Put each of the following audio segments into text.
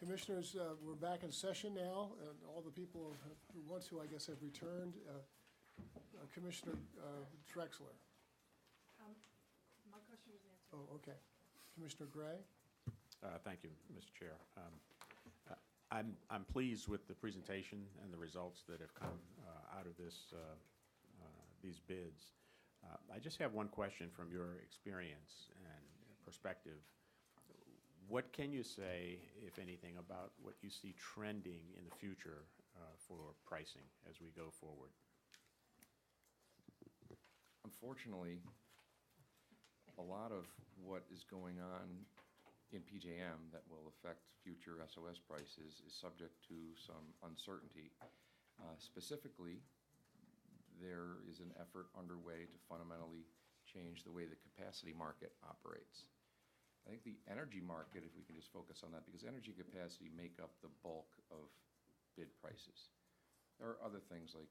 Commissioners, we're back in session now, and all the people who want to, I guess, have returned. Commissioner Drexler. My question was answered. Oh, okay. Commissioner Gray? Thank you, Mr. Chair. I'm pleased with the presentation and the results that have come out of these bids. I just have one question from your experience and perspective. What can you say, if anything, about what you see trending in the future for pricing as we go forward? Unfortunately, a lot of what is going on in PJM that will affect future SOS prices is subject to some uncertainty. Specifically, there is an effort underway to fundamentally change the way the capacity market operates. I think the energy market, if we can just focus on that, because energy capacity make up the bulk of bid prices. There are other things like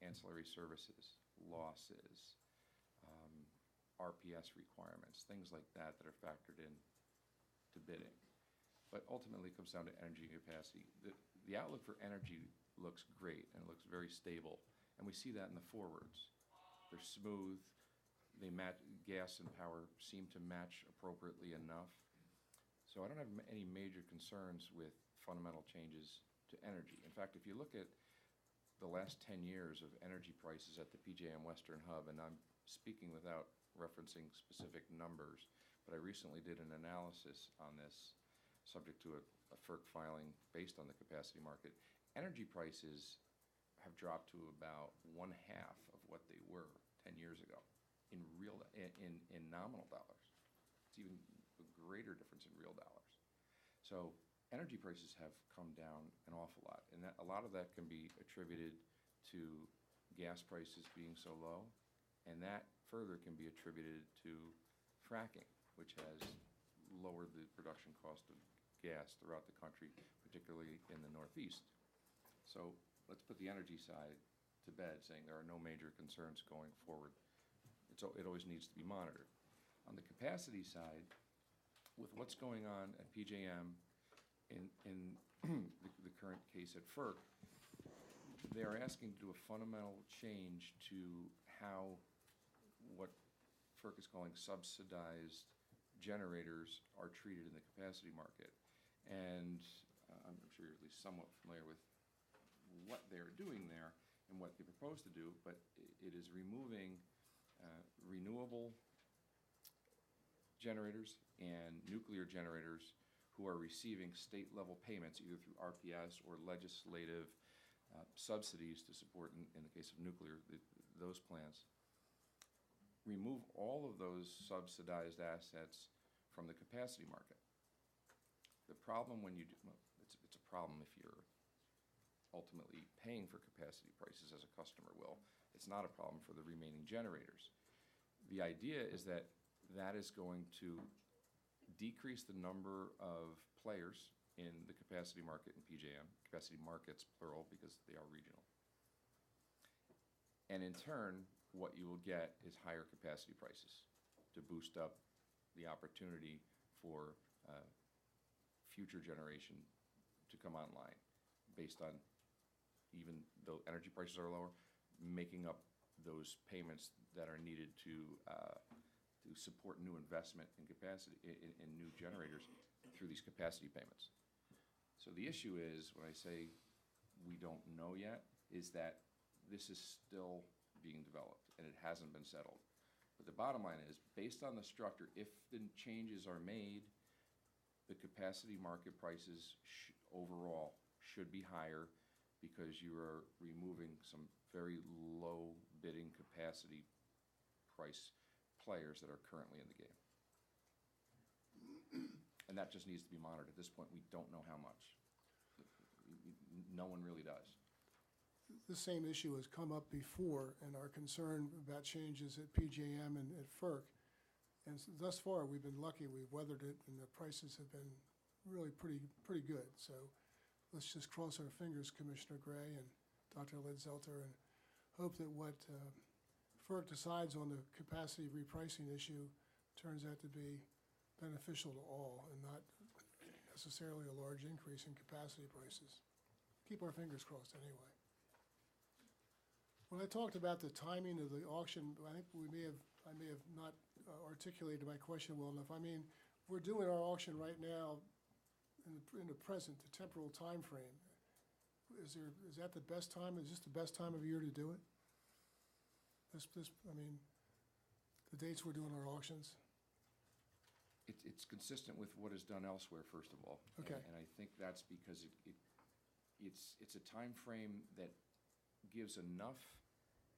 ancillary services, losses, RPS requirements, things like that that are factored in to bidding. But ultimately it comes down to energy capacity. The outlook for energy looks great and it looks very stable, and we see that in the forwards. They're smooth. They match, gas and power seem to match appropriately enough. So I don't have any major concerns with fundamental changes to energy. In fact, if you look at the last 10 years of energy prices at the PJM Western Hub, and I'm speaking without referencing specific numbers, but I recently did an analysis on this subject to a FERC filing based on the capacity market. Energy prices have dropped to about 1/2 of what they were 10 years ago. In nominal dollars. It's even a greater difference in real dollars. So energy prices have come down an awful lot, and that, a lot of that can be attributed to gas prices being so low, and that further can be attributed to fracking, which has lowered the production cost of gas throughout the country, particularly in the Northeast. So let's put the energy side to bed, saying there are no major concerns going forward. It always needs to be monitored. On the capacity side, with what's going on at PJM in the current case at FERC, they are asking to do a fundamental change to how what FERC is calling subsidized generators are treated in the capacity market. And I'm sure you're at least somewhat familiar with what they're doing there and what they propose to do, but it is removing renewable generators and nuclear generators who are receiving state-level payments either through RPS or legislative subsidies to support, in the case of nuclear, those plants. Remove all of those subsidized assets from the capacity market. The problem when you do, well, it's a problem if you're ultimately paying for capacity prices as a customer will. It's not a problem for the remaining generators. The idea is that that is going to decrease the number of players in the capacity market in PJM, capacity markets plural because they are regional. And in turn, what you will get is higher capacity prices to boost up the opportunity for future generation to come online based on, even though energy prices are lower, making up those payments that are needed to support new investment in capacity, in new generators through these capacity payments. So the issue is, when I say we don't know yet is that this is still being developed, and it hasn't been settled. But the bottom line is, based on the structure, if the changes are made, the capacity market prices overall should be higher because you are removing some very low bidding capacity price players that are currently in the game. And that just needs to be monitored. At this point, we don't know how much. No one really does. The same issue has come up before, and our concern about changes at PJM and at FERC. And thus far, we've been lucky. We've weathered it, and the prices have been really pretty good. So let's just cross our fingers, Commissioner Gray and Dr. Ledzelter, and hope that what FERC decides on the capacity repricing issue turns out to be beneficial to all and not necessarily a large increase in capacity prices. Keep our fingers crossed anyway. When I talked about the timing of the auction, I think I may have not articulated my question well enough. I mean, we're doing our auction right now in the present, the temporal time frame. Is that the best time? Is this the best time of year to do it? I mean, the dates we're doing our auctions? It's consistent with what is done elsewhere, first of all. Okay. And I think that's because it's a time frame that gives enough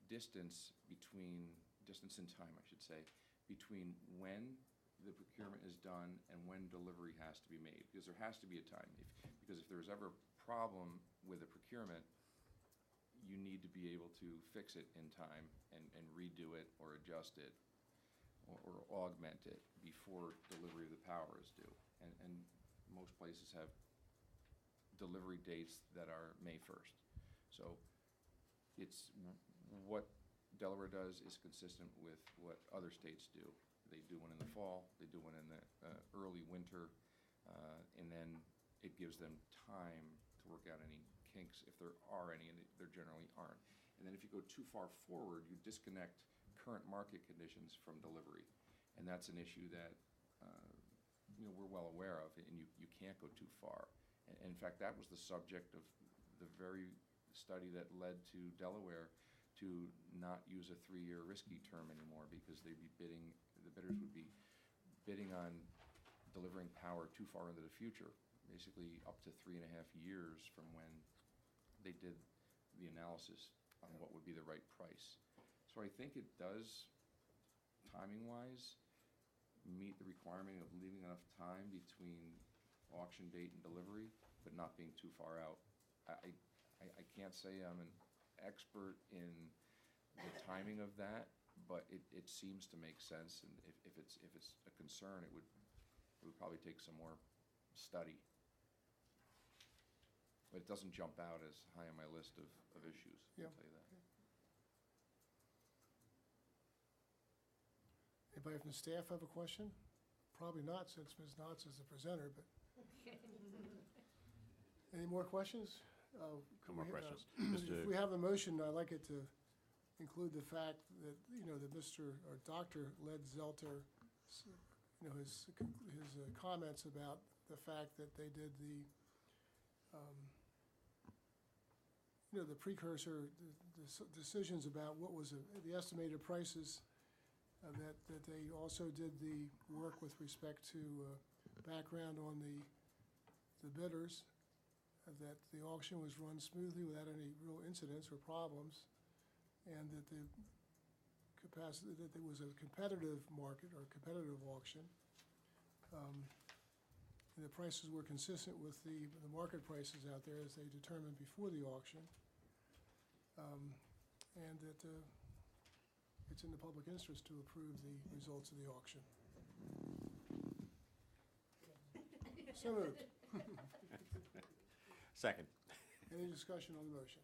distance in time, I should say, between when the procurement is done and when delivery has to be made, because there has to be a time. Because if there's ever a problem with a procurement, you need to be able to fix it in time and redo it or adjust it or augment it before delivery of the power is due. And most places have delivery dates that are May 1st. So it's what Delaware does is consistent with what other states do. They do one in the fall, they do one in the early winter, and then it gives them time to work out any kinks, if there are any, and there generally aren't. And then if you go too far forward, you disconnect current market conditions from delivery. And that's an issue that we're well aware of, and you can't go too far. And in fact, that was the subject of the very study that led to Delaware to not use a 3-year risky term anymore, because the bidders would be bidding on delivering power too far into the future, basically up to 3.5 years from when they did the analysis on what would be the right price. So I think it does, timing-wise, meet the requirement of leaving enough time between auction date and delivery, but not being too far out. I can't say I'm an expert in the timing of that, but it seems to make sense, and if it's a concern, it would probably take some more study. But it doesn't jump out as high on my list of issues, I'll tell you that. Anybody from staff have a question? Probably not, since Ms. Knotts is the presenter, but. Any more questions? No more questions. If we have a motion, I'd like it to include the fact that, that Mr. or Dr. Ledzelter, his comments about the fact that they did the precursor, the decisions about what was the estimated prices, that they also did the work with respect to background on the bidders, that the auction was run smoothly without any real incidents or problems, and that the capacity, that there was a competitive market or competitive auction. And the prices were consistent with the market prices out there as they determined before the auction. And that it's in the public interest to approve the results of the auction. So moved. Second. Any discussion on the motion?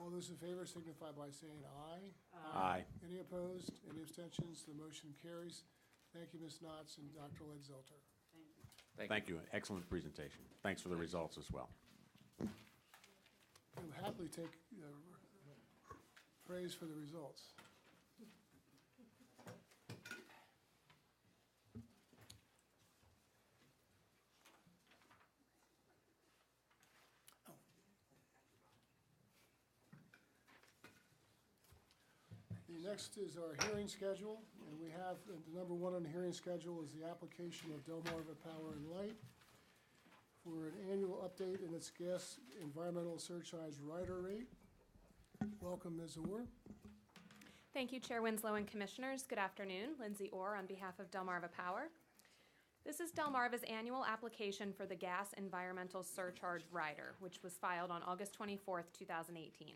All those in favor signify by saying aye. Aye. Any opposed? Any abstentions? The motion carries. Thank you, Ms. Knotts and Dr. Ledzelter. Thank you. Excellent presentation. Thanks for the results as well. We'll happily take praise for the results. The next is our hearing schedule, and we have, the number one on the hearing schedule is the application of Delmarva Power and Light for an annual update in its gas environmental surcharge rider rate. Welcome, Ms. Orr. Thank you, Chair Winslow and Commissioners. Good afternoon. Lindsay Orr on behalf of Delmarva Power. This is Delmarva's annual application for the Gas Environmental Surcharge Rider, which was filed on August 24th, 2018.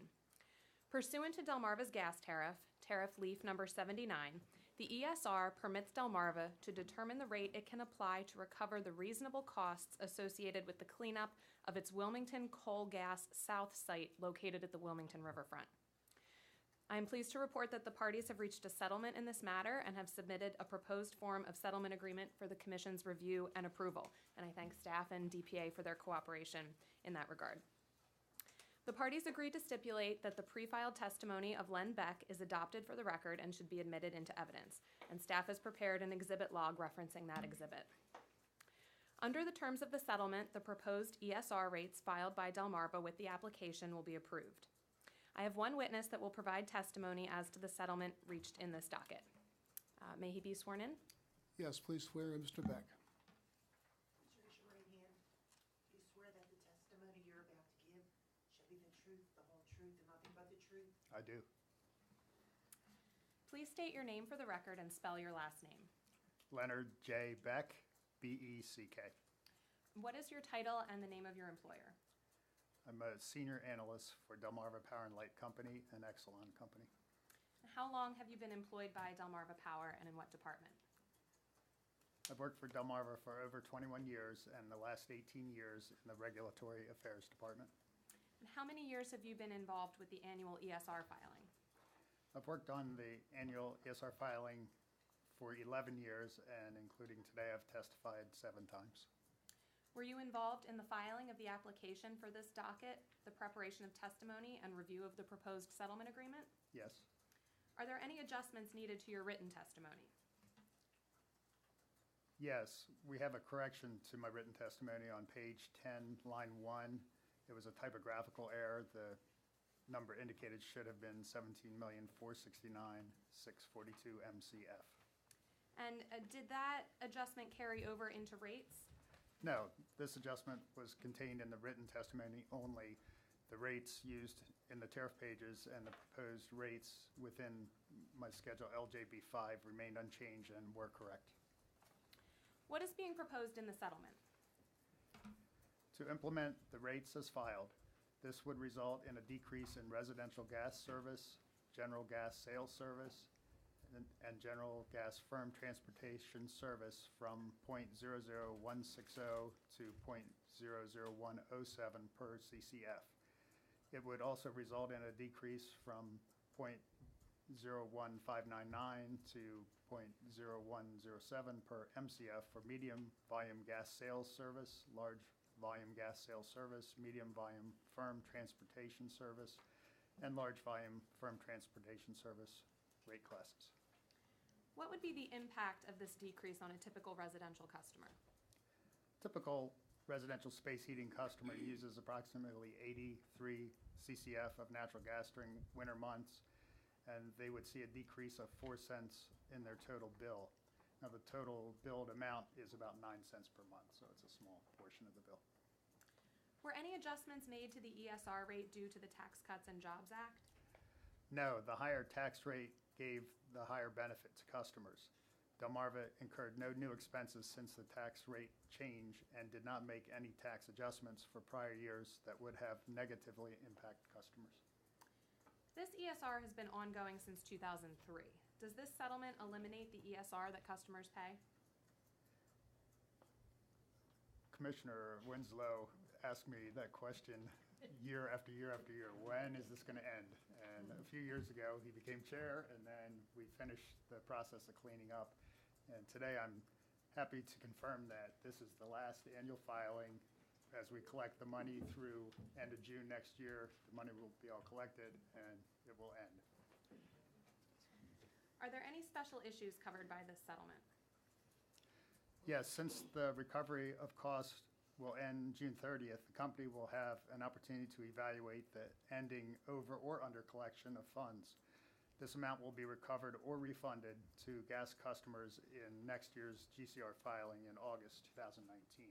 Pursuant to Delmarva's gas tariff, Tariff Leaf Number 79, the ESR permits Delmarva to determine the rate it can apply to recover the reasonable costs associated with the cleanup of its Wilmington Coal Gas South site located at the Wilmington Riverfront. I am pleased to report that the parties have reached a settlement in this matter and have submitted a proposed form of settlement agreement for the Commission's review and approval, and I thank staff and DPA for their cooperation in that regard. The parties agreed to stipulate that the pre-filed testimony of Len Beck is adopted for the record and should be admitted into evidence, and staff has prepared an exhibit log referencing that exhibit. Under the terms of the settlement, the proposed ESR rates filed by Delmarva with the application will be approved. I have one witness that will provide testimony as to the settlement reached in this docket. May he be sworn in? Yes, please swear in Mr. Beck. Please raise your right hand. Do you swear that the testimony you're about to give shall be the truth, the whole truth, and nothing but the truth? I do. Please state your name for the record and spell your last name. Leonard J. Beck, B-E-C-K. What is your title and the name of your employer? I'm a senior analyst for Delmarva Power and Light Company and Exelon Company. How long have you been employed by Delmarva Power and in what department? I've worked for Delmarva for over 21 years and the last 18 years in the Regulatory Affairs Department. And how many years have you been involved with the annual ESR filing? I've worked on the annual ESR filing for 11 years, and including today, I've testified 7 times. Were you involved in the filing of the application for this docket, the preparation of testimony, and review of the proposed settlement agreement? Yes. Are there any adjustments needed to your written testimony? Yes, we have a correction to my written testimony on page 10, line 1. It was a typographical error. The number indicated should have been 17,469,642 MCF. And did that adjustment carry over into rates? No, this adjustment was contained in the written testimony only. The rates used in the tariff pages and the proposed rates within my schedule LJB 5 remained unchanged and were correct. What is being proposed in the settlement? To implement the rates as filed, this would result in a decrease in residential gas service, general gas sales service, and general gas firm transportation service from 0.00160 to 0.00107 per CCF. It would also result in a decrease from 0.01599 to 0.0107 per MCF for medium volume gas sales service, large volume gas sales service, medium volume firm transportation service, and large volume firm transportation service rate classes. What would be the impact of this decrease on a typical residential customer? Typical residential space heating customer uses approximately 83 CCF of natural gas during winter months, and they would see a decrease of 4 cents in their total bill. Now, the total billed amount is about 9 cents per month, so it's a small portion of the bill. Were any adjustments made to the ESR rate due to the Tax Cuts and Jobs Act? No, the higher tax rate gave the higher benefit to customers. Delmarva incurred no new expenses since the tax rate change and did not make any tax adjustments for prior years that would have negatively impacted customers. This ESR has been ongoing since 2003. Does this settlement eliminate the ESR that customers pay? Commissioner Winslow asked me that question year after year after year. When is this going to end? And a few years ago, he became chair, and then we finished the process of cleaning up. And today, I'm happy to confirm that this is the last annual filing. As we collect the money through end of June next year, the money will be all collected, and it will end. Are there any special issues covered by this settlement? Yes, since the recovery of costs will end June 30th, the company will have an opportunity to evaluate the ending over or under collection of funds. This amount will be recovered or refunded to gas customers in next year's GCR filing in August 2019.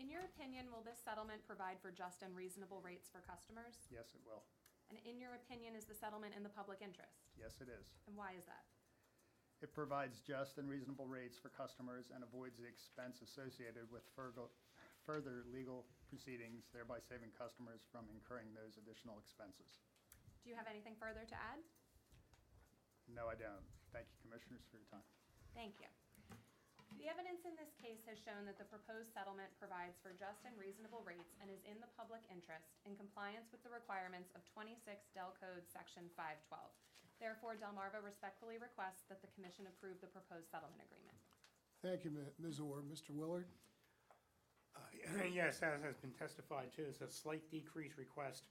In your opinion, will this settlement provide for just and reasonable rates for customers? Yes, it will. And in your opinion, is the settlement in the public interest? Yes, it is. And why is that? It provides just and reasonable rates for customers and avoids the expense associated with further legal proceedings, thereby saving customers from incurring those additional expenses. Do you have anything further to add? No, I don't. Thank you, Commissioners, for your time. Thank you. The evidence in this case has shown that the proposed settlement provides for just and reasonable rates and is in the public interest in compliance with the requirements of 26 Del Code Section 512. Therefore, Delmarva respectfully requests that the Commission approve the proposed settlement agreement. Thank you, Ms. Orr. Mr. Willard? Yes, as has been testified to, it's a slight decrease request.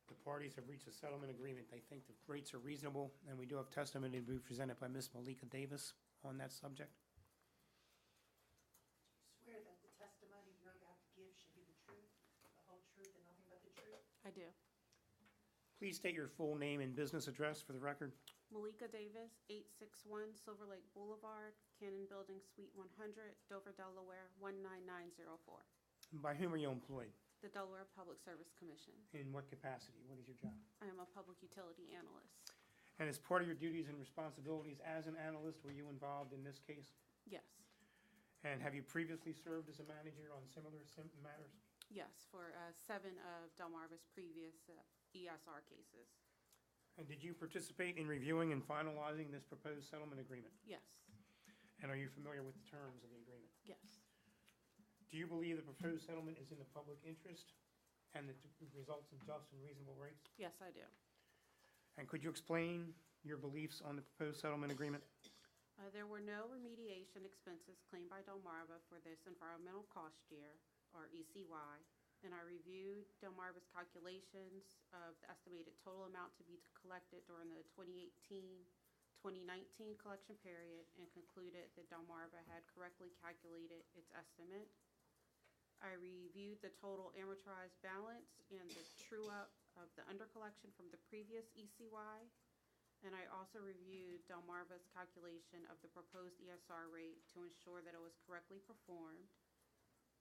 The parties have reached a settlement agreement. They think the rates are reasonable, and we do have testimony to be presented by Ms. Malika Davis on that subject. Do you swear that the testimony you're about to give should be the truth, the whole truth, and nothing but the truth? I do. Please state your full name and business address for the record. Malika Davis, 861 Silver Lake Boulevard, Cannon Building, Suite 100, Dover, Delaware, 19904. By whom are you employed? The Delaware Public Service Commission. In what capacity? What is your job? I am a public utility analyst. And as part of your duties and responsibilities as an analyst, were you involved in this case? Yes. And have you previously served as a manager on similar matters? Yes, for 7 of Delmarva's previous ESR cases. And did you participate in reviewing and finalizing this proposed settlement agreement? Yes. And are you familiar with the terms of the agreement? Yes. Do you believe the proposed settlement is in the public interest and that it results in just and reasonable rates? Yes, I do. And could you explain your beliefs on the proposed settlement agreement? There were no remediation expenses claimed by Delmarva for this environmental cost year, or ECY, and I reviewed Delmarva's calculations of the estimated total amount to be collected during the 2018-2019 collection period and concluded that Delmarva had correctly calculated its estimate. I reviewed the total amortized balance and the true-up of the undercollection from the previous ECY. And I also reviewed Delmarva's calculation of the proposed ESR rate to ensure that it was correctly performed.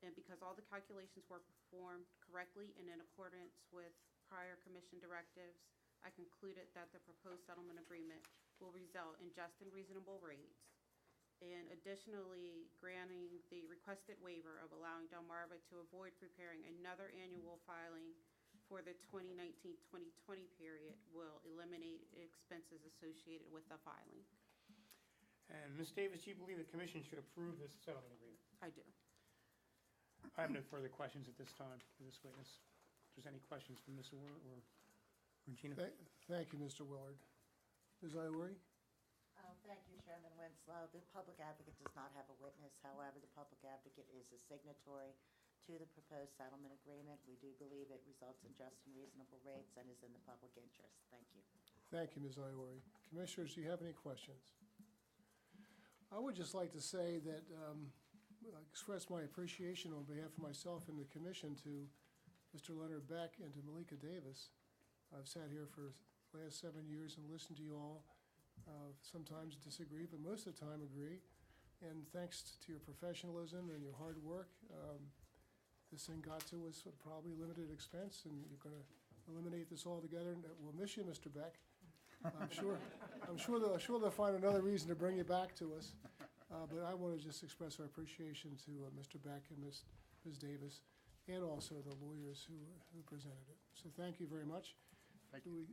And because all the calculations were performed correctly and in accordance with prior commission directives, I concluded that the proposed settlement agreement will result in just and reasonable rates. And additionally, granting the requested waiver of allowing Delmarva to avoid preparing another annual filing for the 2019-2020 period will eliminate expenses associated with the filing. And Ms. Davis, do you believe the commission should approve this settlement agreement? I do. I have no further questions at this time for this witness. If there's any questions from Ms. Orr or Regina? Thank you, Mr. Willard. Ms. Ivory? Thank you, Chairman Winslow. The public advocate does not have a witness. However, the public advocate is a signatory to the proposed settlement agreement. We do believe it results in just and reasonable rates and is in the public interest. Thank you. Thank you, Ms. Ivory. Commissioners, do you have any questions? I would just like to say that express my appreciation on behalf of myself and the commission to Mr. Leonard Beck and to Malika Davis. I've sat here for the last 7 years and listened to you all. Sometimes disagree, but most of the time agree. And thanks to your professionalism and your hard work, this thing got to us at probably limited expense, and you're going to eliminate this altogether. And we'll miss you, Mr. Beck. I'm sure they'll find another reason to bring you back to us. But I want to just express our appreciation to Mr. Beck and Ms. Davis, and also the lawyers who presented it. So thank you very much. Thank you.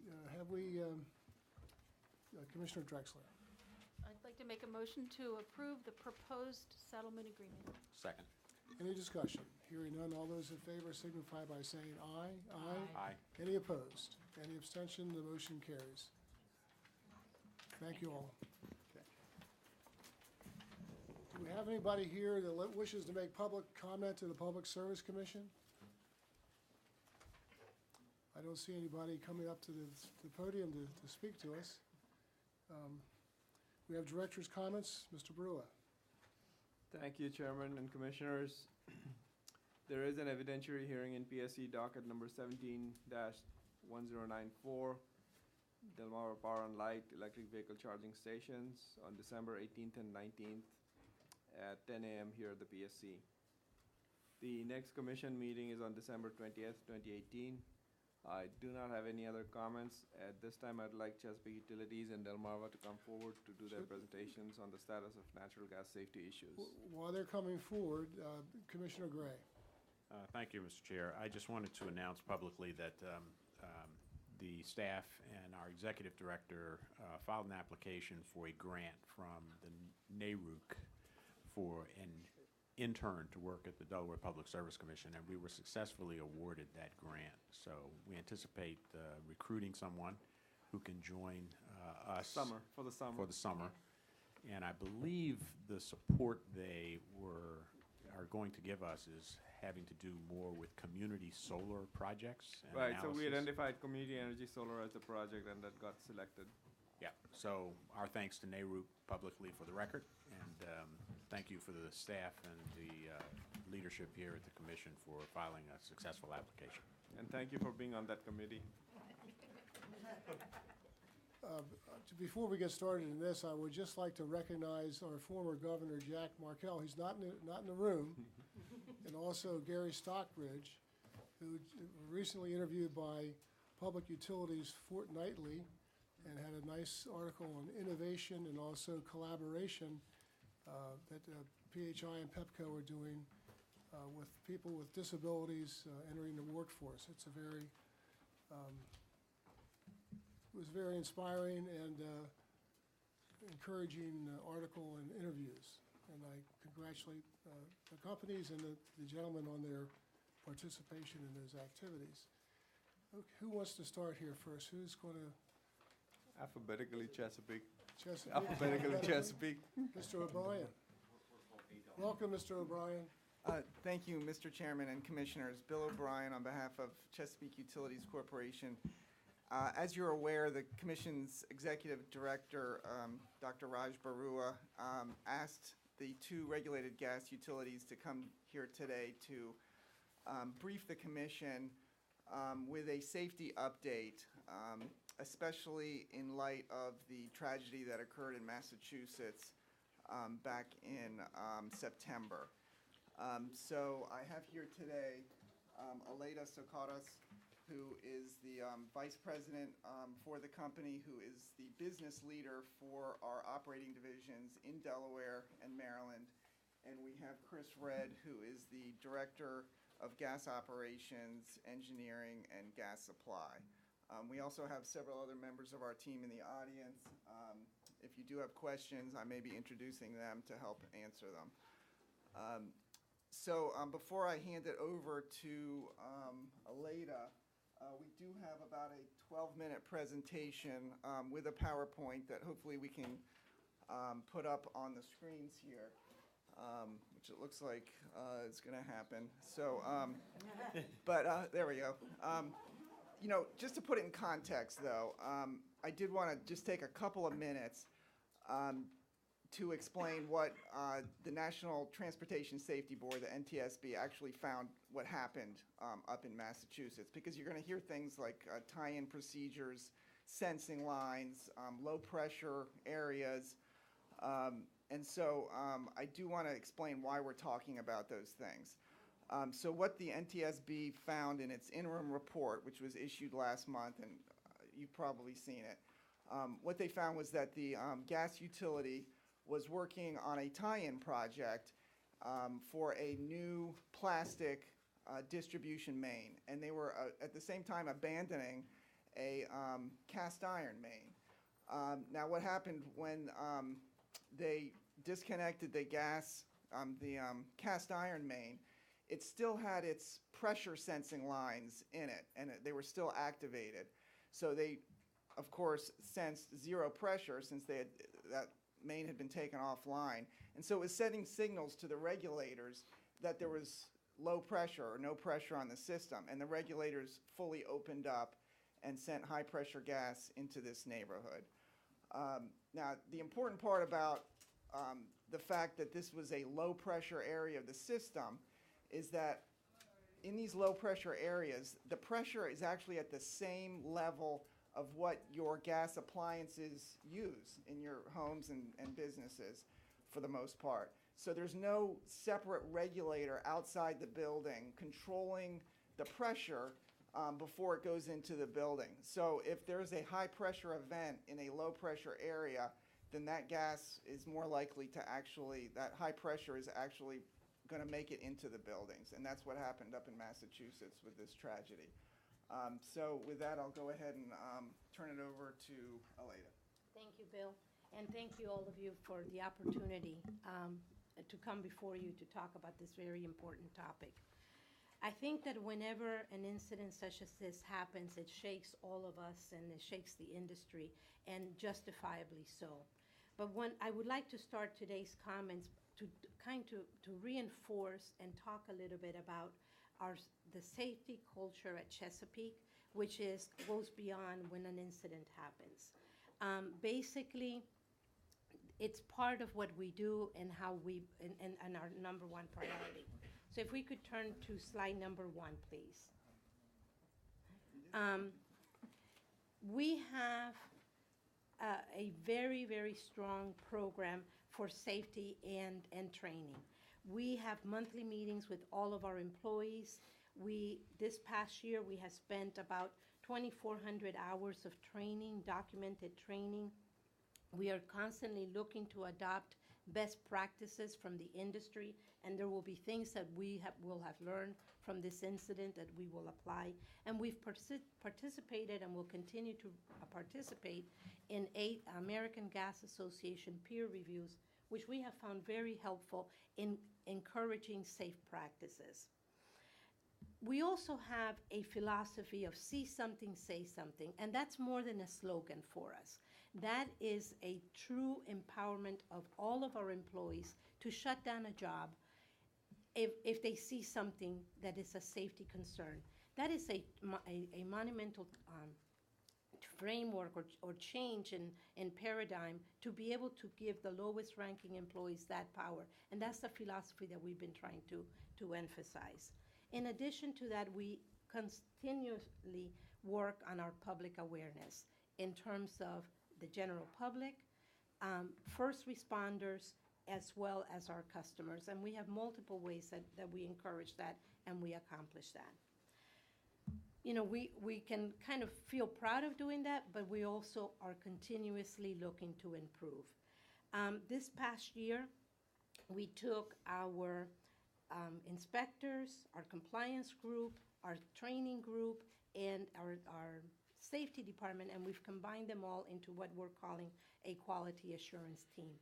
Commissioner Drexler? I'd like to make a motion to approve the proposed settlement agreement. Second. Any discussion? Hearing none, all those in favor signify by saying aye. Aye. Any opposed? Any abstention? The motion carries. Thank you all. Do we have anybody here that wishes to make public comment to the Public Service Commission? I don't see anybody coming up to the podium to speak to us. We have director's comments. Mr. Brua. Thank you, Chairman and Commissioners. There is an evidentiary hearing in PSC docket number 17-1094. Delmarva Power and Light electric vehicle charging stations on December 18th and 19th at 10 a.m. here at the PSC. The next commission meeting is on December 20th, 2018. I do not have any other comments. At this time, I'd like Chesapeake Utilities and Delmarva to come forward to do their presentations on the status of natural gas safety issues. While they're coming forward, Commissioner Gray. Thank you, Mr. Chair. I just wanted to announce publicly that the staff and our executive director filed an application for a grant from the NARUC for an intern to work at the Delaware Public Service Commission, and we were successfully awarded that grant. So we anticipate recruiting someone who can join us For the summer. for the summer. And I believe the support they are going to give us is having to do more with community solar projects and Right, so we analysis. identified community energy solar as the project, and that got selected. Yeah, so our thanks to NARUC publicly for the record, and thank you for the staff and the leadership here at the commission for filing a successful application. And thank you for being on that committee. Before we get started in this, I would just like to recognize our former governor, Jack Markell. He's not in the room. And also Gary Stockbridge, who recently interviewed by Public Utilities Fortnightly and had a nice article on innovation and also collaboration that PHI and PEPCO are doing with people with disabilities entering the workforce. It's a very, it was very inspiring and encouraging article and interviews. And I congratulate the companies and the gentlemen on their participation in those activities. Okay, who wants to start here first? Who's going to? Alphabetically Chesapeake. Chesapeake? Alphabetically Chesapeake. Mr. O'Brien. Welcome, Mr. O'Brien. Thank you, Mr. Chairman and Commissioners. Bill O'Brien on behalf of Chesapeake Utilities Corporation. As you're aware, the Commission's Executive Director, Dr. Raj Barua, asked the two regulated gas utilities to come here today to brief the Commission with a safety update, especially in light of the tragedy that occurred in Massachusetts back in September. So I have here today Aleda Sokaras, who is the Vice President for the company, who is the business leader for our operating divisions in Delaware and Maryland. And we have Chris Redd, who is the Director of Gas Operations, Engineering, and Gas Supply. We also have several other members of our team in the audience. If you do have questions, I may be introducing them to help answer them. So before I hand it over to Aleda, we do have about a 12-minute presentation with a PowerPoint that hopefully we can put up on the screens here, which it looks like is going to happen. So, but there we go. You know, just to put it in context, though, I did want to just take a couple of minutes to explain what the National Transportation Safety Board, the NTSB, actually found what happened up in Massachusetts, because you're going to hear things like tie-in procedures, sensing lines, low pressure areas, and so I do want to explain why we're talking about those things. So what the NTSB found in its interim report, which was issued last month, and you've probably seen it, what they found was that the gas utility was working on a tie-in project for a new plastic distribution main, and they were at the same time abandoning a cast iron main. Now what happened when they disconnected the gas, the cast iron main, it still had its pressure sensing lines in it, and they were still activated. So they, of course, sensed zero pressure since they had, that main had been taken offline. And so it was sending signals to the regulators that there was low pressure or no pressure on the system. And the regulators fully opened up and sent high pressure gas into this neighborhood. Now, the important part about the fact that this was a low pressure area of the system is that in these low pressure areas, the pressure is actually at the same level of what your gas appliances use in your homes and businesses for the most part. So there's no separate regulator outside the building controlling the pressure before it goes into the building. So if there's a high pressure event in a low pressure area, then that gas is more likely to actually, that high pressure is actually going to make it into the buildings. And that's what happened up in Massachusetts with this tragedy. So with that, I'll go ahead and turn it over to Aleda. Thank you, Bill, and thank you, all of you, for the opportunity to come before you to talk about this very important topic. I think that whenever an incident such as this happens, it shakes all of us and it shakes the industry, and justifiably so. But I would like to start today's comments to reinforce and talk a little bit about the safety culture at Chesapeake, which goes beyond when an incident happens. Basically, it's part of what we do and how and our number one priority. So if we could turn to slide number 1, please. We have a very, very strong program for safety and training. We have monthly meetings with all of our employees. This past year, we have spent about 2,400 hours of training, documented training. We are constantly looking to adopt best practices from the industry, and there will be things that will have learned from this incident that we will apply. And we've participated and will continue to participate in 8 American Gas Association peer reviews, which we have found very helpful in encouraging safe practices. We also have a philosophy of see something, say something, and that's more than a slogan for us. That is a true empowerment of all of our employees to shut down a job if they see something that is a safety concern. That is a monumental framework or change in paradigm to be able to give the lowest ranking employees that power. And that's the philosophy that we've been trying to emphasize. In addition to that, we continuously work on our public awareness in terms of the general public, first responders, as well as our customers. And we have multiple ways that we encourage that and we accomplish that. You know, we can kind of feel proud of doing that, but we also are continuously looking to improve. This past year, we took our inspectors, our compliance group, our training group, and our safety department, and we've combined them all into what we're calling a quality assurance team.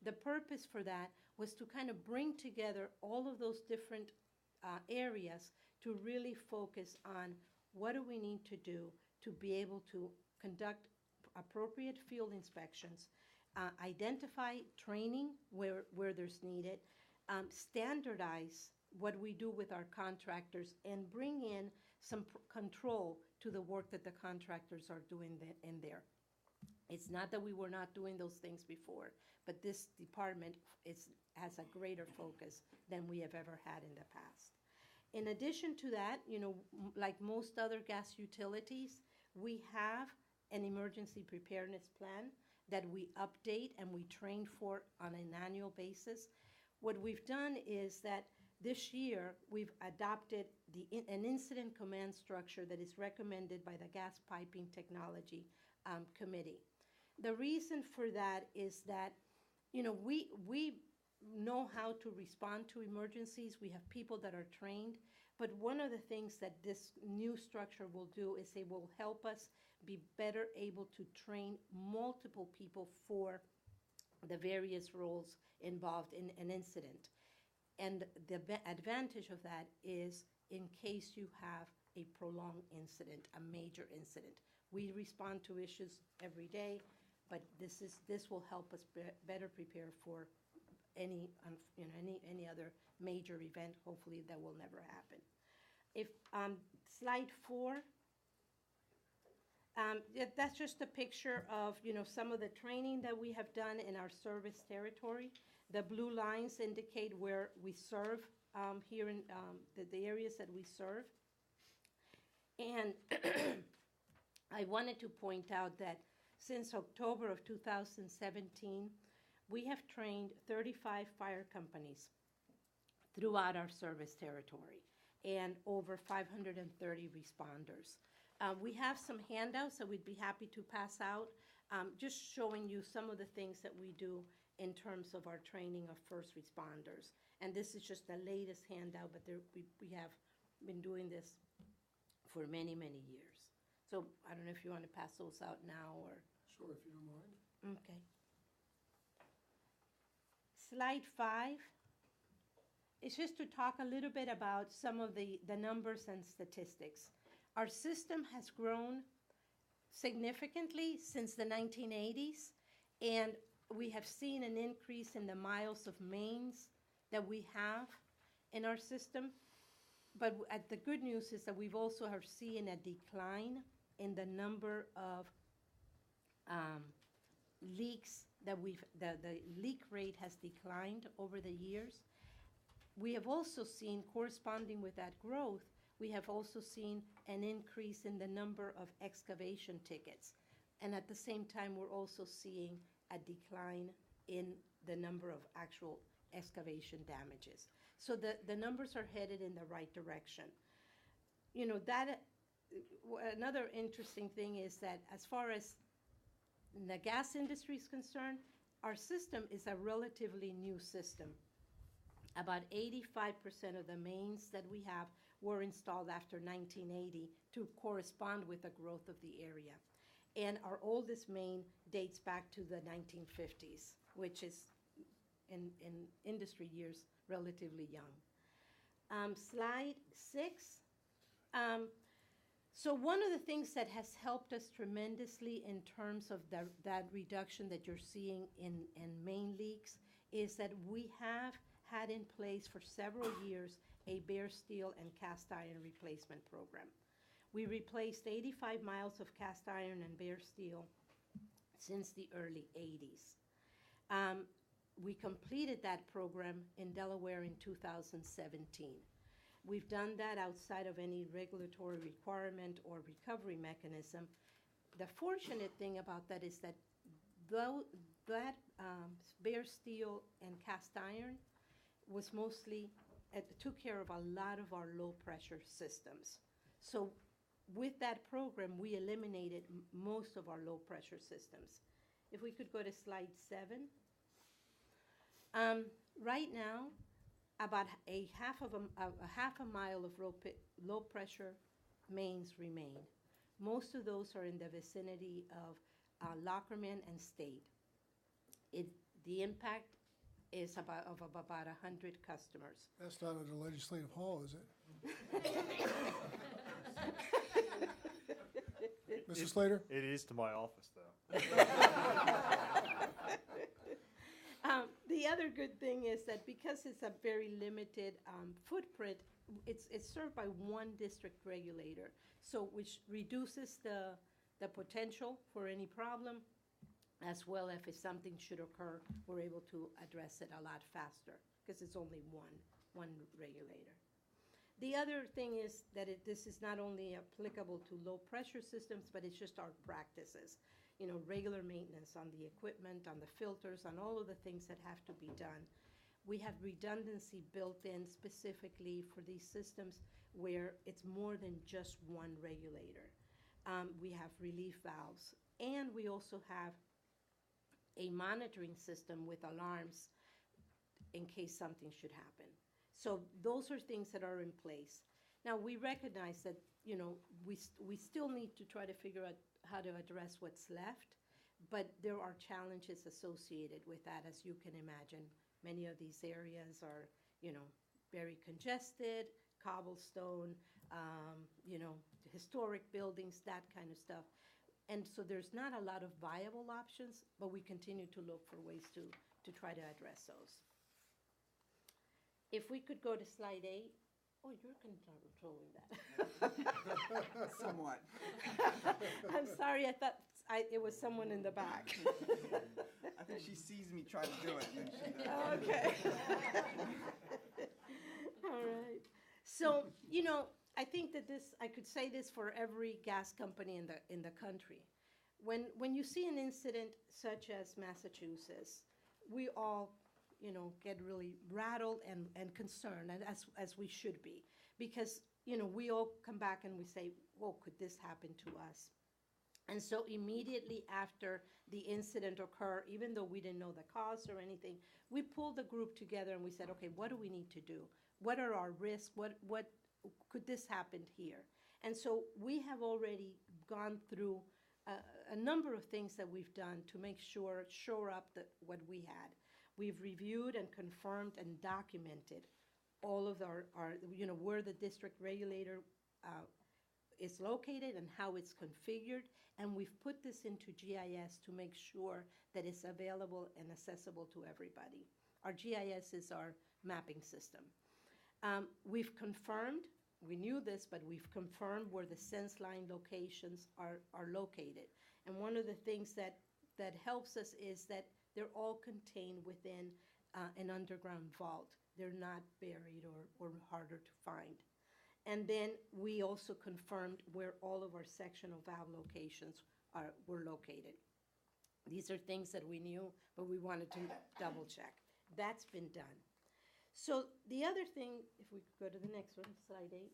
The purpose for that was to kind of bring together all of those different areas to really focus on what do we need to do to be able to conduct appropriate field inspections, identify training where there's needed, standardize what we do with our contractors, and bring in some control to the work that the contractors are doing in there. It's not that we were not doing those things before, but this department has a greater focus than we have ever had in the past. In addition to that, you know, like most other gas utilities, we have an emergency preparedness plan that we update and we train for on an annual basis. What we've done is that this year we've adopted an incident command structure that is recommended by the Gas Piping Technology Committee. The reason for that is that, you know, we know how to respond to emergencies. We have people that are trained. But one of the things that this new structure will do is it will help us be better able to train multiple people for the various roles involved in an incident. And the advantage of that is in case you have a prolonged incident, a major incident. We respond to issues every day, but this will help us better prepare for any other major event. Hopefully that will never happen. If slide 4, that's just a picture of some of the training that we have done in our service territory. The blue lines indicate where we serve here in the areas that we serve. And I wanted to point out that since October of 2017, we have trained 35 fire companies throughout our service territory and over 530 responders. We have some handouts that we'd be happy to pass out, just showing you some of the things that we do in terms of our training of first responders. And this is just the latest handout, but we have been doing this for many, many years. So I don't know if you want to pass those out now or. Sure, if you don't mind. Okay. Slide 5 is just to talk a little bit about some of the numbers and statistics. Our system has grown significantly since the 1980s, and we have seen an increase in the miles of mains that we have in our system. But the good news is that we've also have seen a decline in the number of leaks that the leak rate has declined over the years. We have also seen, corresponding with that growth, we have also seen an increase in the number of excavation tickets. And at the same time, we're also seeing a decline in the number of actual excavation damages. So the numbers are headed in the right direction. You know, another interesting thing is that as far as the gas industry is concerned, our system is a relatively new system. About 85% of the mains that we have were installed after 1980 to correspond with the growth of the area. And our oldest main dates back to the 1950s, which is in industry years relatively young. Slide 6. So one of the things that has helped us tremendously in terms of that reduction that you're seeing in main leaks is that we have had in place for several years a bare steel and cast iron replacement program. We replaced 85 miles of cast iron and bare steel since the early 80s. We completed that program in Delaware in 2017. We've done that outside of any regulatory requirement or recovery mechanism. The fortunate thing about that is that though that bare steel and cast iron was mostly, took care of a lot of our low pressure systems. So with that program, we eliminated most of our low pressure systems. If we could go to slide 7. Right now, about a half a mile of low pressure mains remain. Most of those are in the vicinity of Lockerman and State. The impact is about 100 customers. That's not at the legislative hall, is it? Mr. Slater? It is to my office, though. The other good thing is that because it's a very limited footprint, it's served by one district regulator, so which reduces the potential for any problem, as well as if something should occur, we're able to address it a lot faster because it's only one regulator. The other thing is that this is not only applicable to low pressure systems, but it's just our practices. You know, regular maintenance on the equipment, on the filters, on all of the things that have to be done. We have redundancy built in specifically for these systems where it's more than just one regulator. We have relief valves, and we also have a monitoring system with alarms in case something should happen. So those are things that are in place. Now, we recognize that, you know, we still need to try to figure out how to address what's left, but there are challenges associated with that, as you can imagine. Many of these areas are, you know, very congested, cobblestone, you know, historic buildings, that kind of stuff. And so there's not a lot of viable options, but we continue to look for ways to try to address those. If we could go to slide 8. Oh, you're controlling that. Somewhat. I'm sorry, I thought it was someone in the back. I think she sees me try to do it, and then she does. Okay. All right. So, you know, I think that I could say this for every gas company in the country. When you see an incident such as Massachusetts, we all, get really rattled and concerned, and as we should be, because, we all come back and we say, well, could this happen to us? And so immediately after the incident occurred, even though we didn't know the cause or anything, we pulled the group together and we said, okay, what do we need to do? What are our risks? What could this happen here? And so we have already gone through a number of things that we've done to make sure, shore up what we had. We've reviewed and confirmed and documented all of our where the district regulator is located and how it's configured, and we've put this into GIS to make sure that it's available and accessible to everybody. Our GIS is our mapping system. We've confirmed, we knew this, but we've confirmed where the sense line locations are located. And one of the things that helps us is that they're all contained within an underground vault. They're not buried or harder to find. And then we also confirmed where all of our sectional valve locations were located. These are things that we knew, but we wanted to double check. That's been done. So the other thing, if we could go to the next one, slide 8.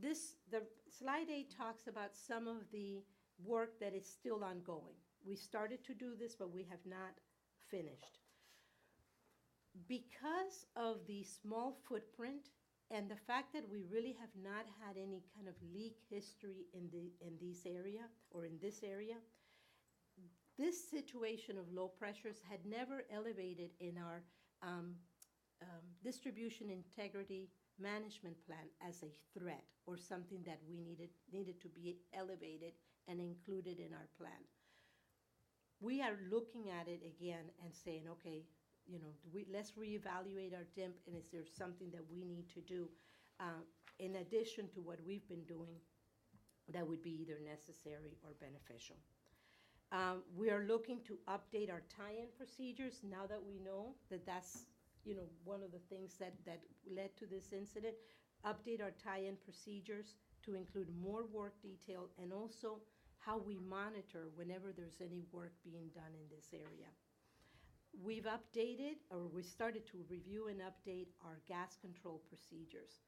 The slide 8 talks about some of the work that is still ongoing. We started to do this, but we have not finished. Because of the small footprint and the fact that we really have not had any kind of leak history in this area, this situation of low pressures had never elevated in our distribution integrity management plan as a threat or something that we needed to be elevated and included in our plan. We are looking at it again and saying, okay, let's reevaluate our DIMP, and is there something that we need to do in addition to what we've been doing that would be either necessary or beneficial. We are looking to update our tie-in procedures now that we know that that's one of the things that led to this incident. Update our tie-in procedures to include more work detail and also how we monitor whenever there's any work being done in this area. We've updated, or we started to review and update our gas control procedures.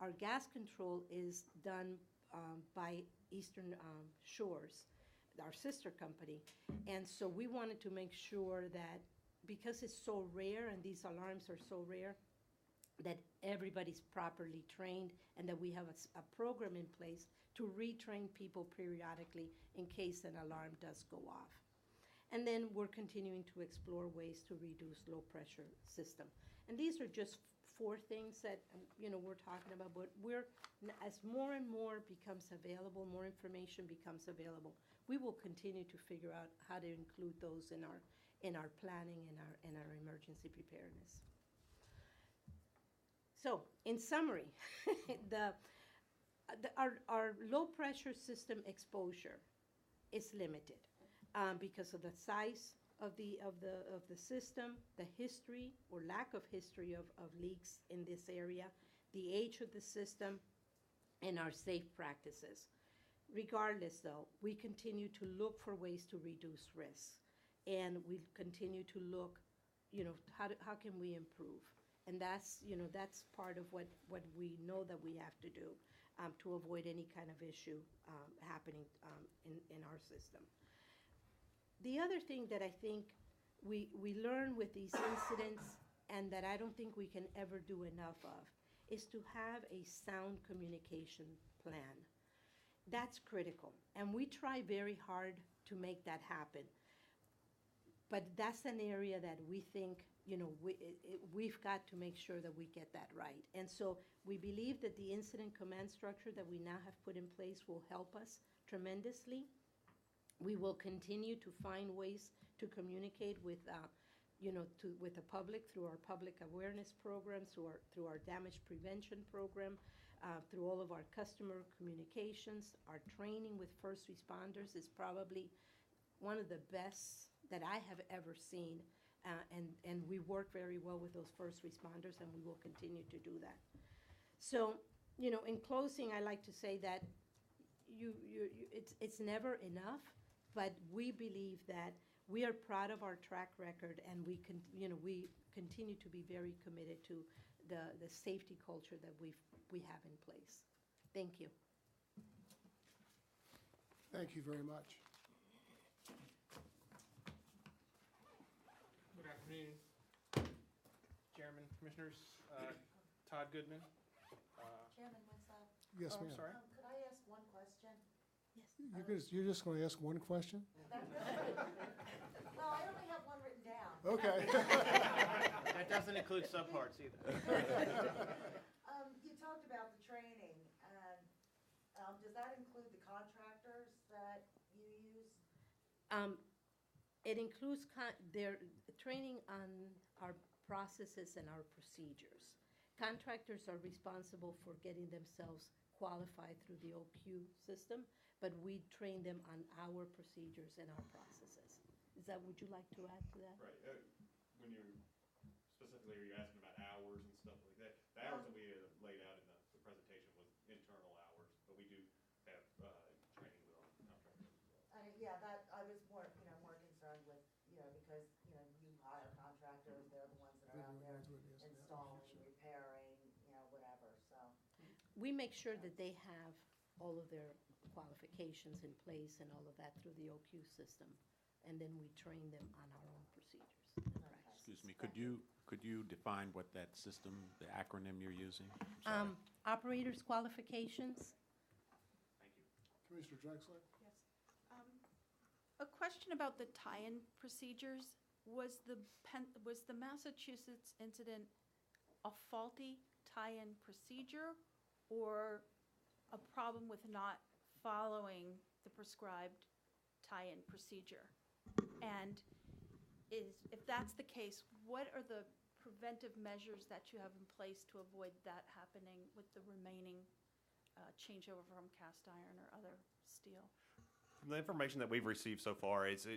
Our gas control is done by Eastern Shores, our sister company. And so we wanted to make sure that because it's so rare and these alarms are so rare, that everybody's properly trained and that we have a program in place to retrain people periodically in case an alarm does go off. And then we're continuing to explore ways to reduce low pressure system. And these are just 4 things that we're talking about, but as more and more becomes available, more information becomes available, we will continue to figure out how to include those in our planning and our emergency preparedness. So, in summary, our low pressure system exposure is limited because of the size of the system, the history or lack of history of leaks in this area, the age of the system, and our safe practices. Regardless, though, we continue to look for ways to reduce risks, and we continue to look, how can we improve? And that's part of what we know that we have to do to avoid any kind of issue happening in our system. The other thing that I think we learn with these incidents, and that I don't think we can ever do enough of, is to have a sound communication plan. That's critical, and we try very hard to make that happen. But that's an area that we think, we've got to make sure that we get that right. And so we believe that the incident command structure that we now have put in place will help us tremendously. We will continue to find ways to communicate with the public through our public awareness programs, through our damage prevention program, through all of our customer communications. Our training with first responders is probably one of the best that I have ever seen, and we work very well with those first responders, and we will continue to do that. So you know, in closing, I like to say that it's never enough, but we believe that we are proud of our track record, and we continue to be very committed to the safety culture that we have in place. Thank you. Thank you very much. Good afternoon, Chairman, Commissioners. Todd Goodman. Chairman Winslow? Yes, Oh, I'm ma'am. sorry. Could I ask one question? You're just going to ask one question? Well, I only have one written down. Okay. That doesn't include subparts either. You talked about the training, and does that include the contractors that you use? It includes their training on our processes and our procedures. Contractors are responsible for getting themselves qualified through the OQ system, but we train them on our procedures and our processes. Would you like to add to that? Right. When you specifically, are you asking about hours and stuff like that? The hours that we laid out in the presentation was internal hours, but we do have training with our contractors as well. Yeah, that, I was more concerned with, because, you hire contractors, they're the ones that are out there installing, repairing, whatever, so. We make sure that they have all of their qualifications in place and all of that through the OQ system, and then we train them on our own procedures and practices. Excuse me, could you define what that system, the acronym you're using? I'm sorry. Operators qualifications. Thank you. Commissioner Drexler? Yes. A question about the tie-in procedures. Was the Massachusetts incident a faulty tie-in procedure or a problem with not following the prescribed tie-in procedure? And if that's the case, what are the preventive measures that you have in place to avoid that happening with the remaining changeover from cast iron or other steel? The information that we've received so far is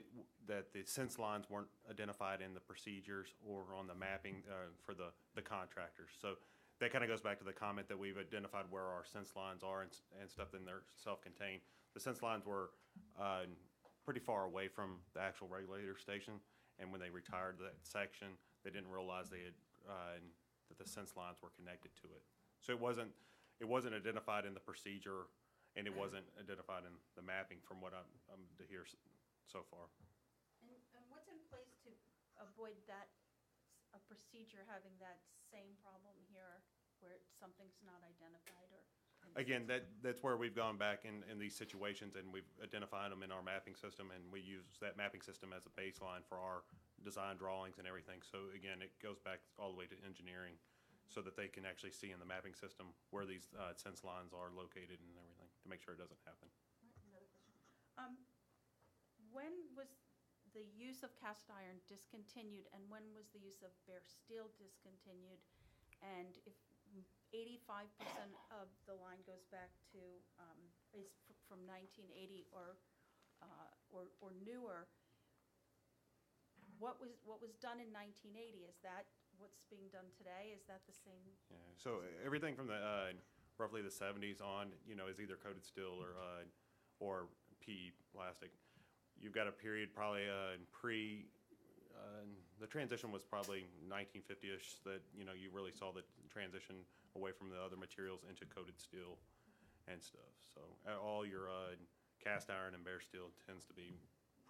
that the sense lines weren't identified in the procedures or on the mapping for the contractors. So that kind of goes back to the comment that we've identified where our sense lines are and stuff, and they're self-contained. The sense lines were pretty far away from the actual regulator station, and when they retired that section, they didn't realize they had that the sense lines were connected to it. So it wasn't identified in the procedure, and it wasn't identified in the mapping from what I'm to hear so far. And what's in place to avoid that, a procedure having that same problem here where something's not identified or? Again, that's where we've gone back in these situations, and we've identified them in our mapping system, and we use that mapping system as a baseline for our design drawings and everything. So again, it goes back all the way to engineering so that they can actually see in the mapping system where these sense lines are located and everything to make sure it doesn't happen. Another question. When was the use of cast iron discontinued, and when was the use of bare steel discontinued? And if 85% of the line goes back to, is from 1980 or newer, what was done in 1980, is that what's being done today? Is that the same? Yeah. So everything from the roughly the 70s on, is either coated steel or PE plastic. You've got a period probably the transition was probably 1950-ish that, you really saw the transition away from the other materials into coated steel and stuff. So all your cast iron and bare steel tends to be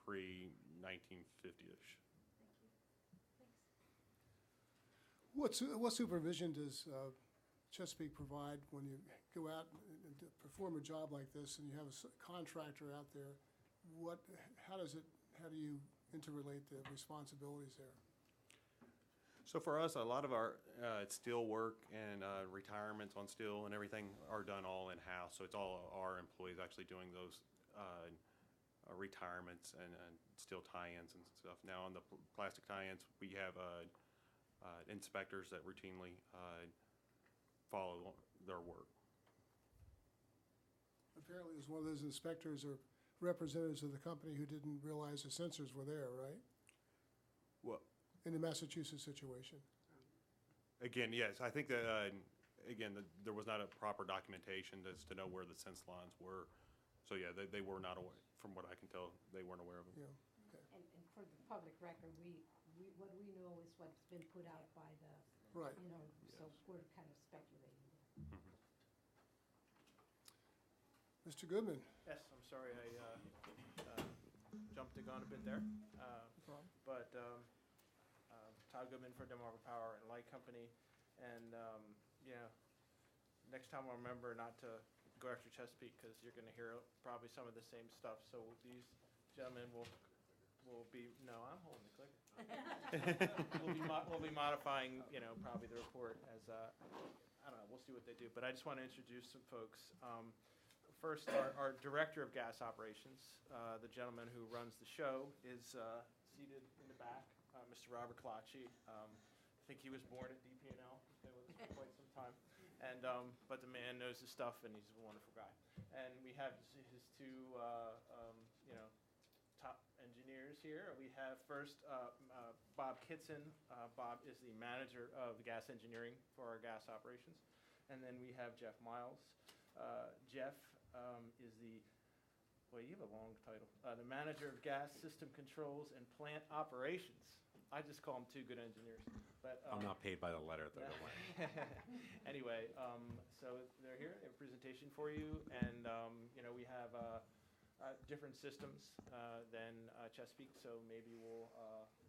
pre-1950-ish. What supervision does Chesapeake provide when you go out and perform a job like this and you have a contractor out there? How do you interrelate the responsibilities there? So for us, a lot of our steel work and retirements on steel and everything are done all in-house. So it's all our employees actually doing those retirements and steel tie-ins and stuff. Now on the plastic tie-ins, we have inspectors that routinely follow their work. Apparently, it was one of those inspectors or representatives of the company who didn't realize the sensors were there, right? Well, in the Massachusetts situation. Again, yes, I think that again, there was not a proper documentation as to know where the sense lines were. So, yeah, they were not aware, from what I can tell, they weren't aware of them. Yeah, okay, And for the public record, what we know is what's been put out by the, right. you know, so we're kind of speculating. Mr. Goodman? Yes, I'm sorry I jumped the gun a bit there. But Todd Goodman for Delmarva Power and Light Company. And, you know, next time I'll remember not to go after Chesapeake because you're going to hear probably some of the same stuff. So these gentlemen will be, no, I'm holding the clicker. We'll be modifying, you know, probably the report as, I don't know, we'll see what they do. But I just want to introduce some folks. First, our Director of Gas Operations, the gentleman who runs the show, is seated in the back, Mr. Robert Colacci. I think he was born at DP&L. He's been with us for quite some time. And, but the man knows his stuff, and he's a wonderful guy. And we have his two, you know, top engineers here. We have first Bob Kitson. Bob is the manager of gas engineering for our gas operations. And then we have Jeff Miles. Jeff is the, well, you have a long title, the manager of gas system controls and plant operations. I just call them two good engineers. But I'm not paid by the letter, though, don't worry. Anyway, so they're here, they have a presentation for you, and, you know, we have different systems than Chesapeake, so maybe we'll,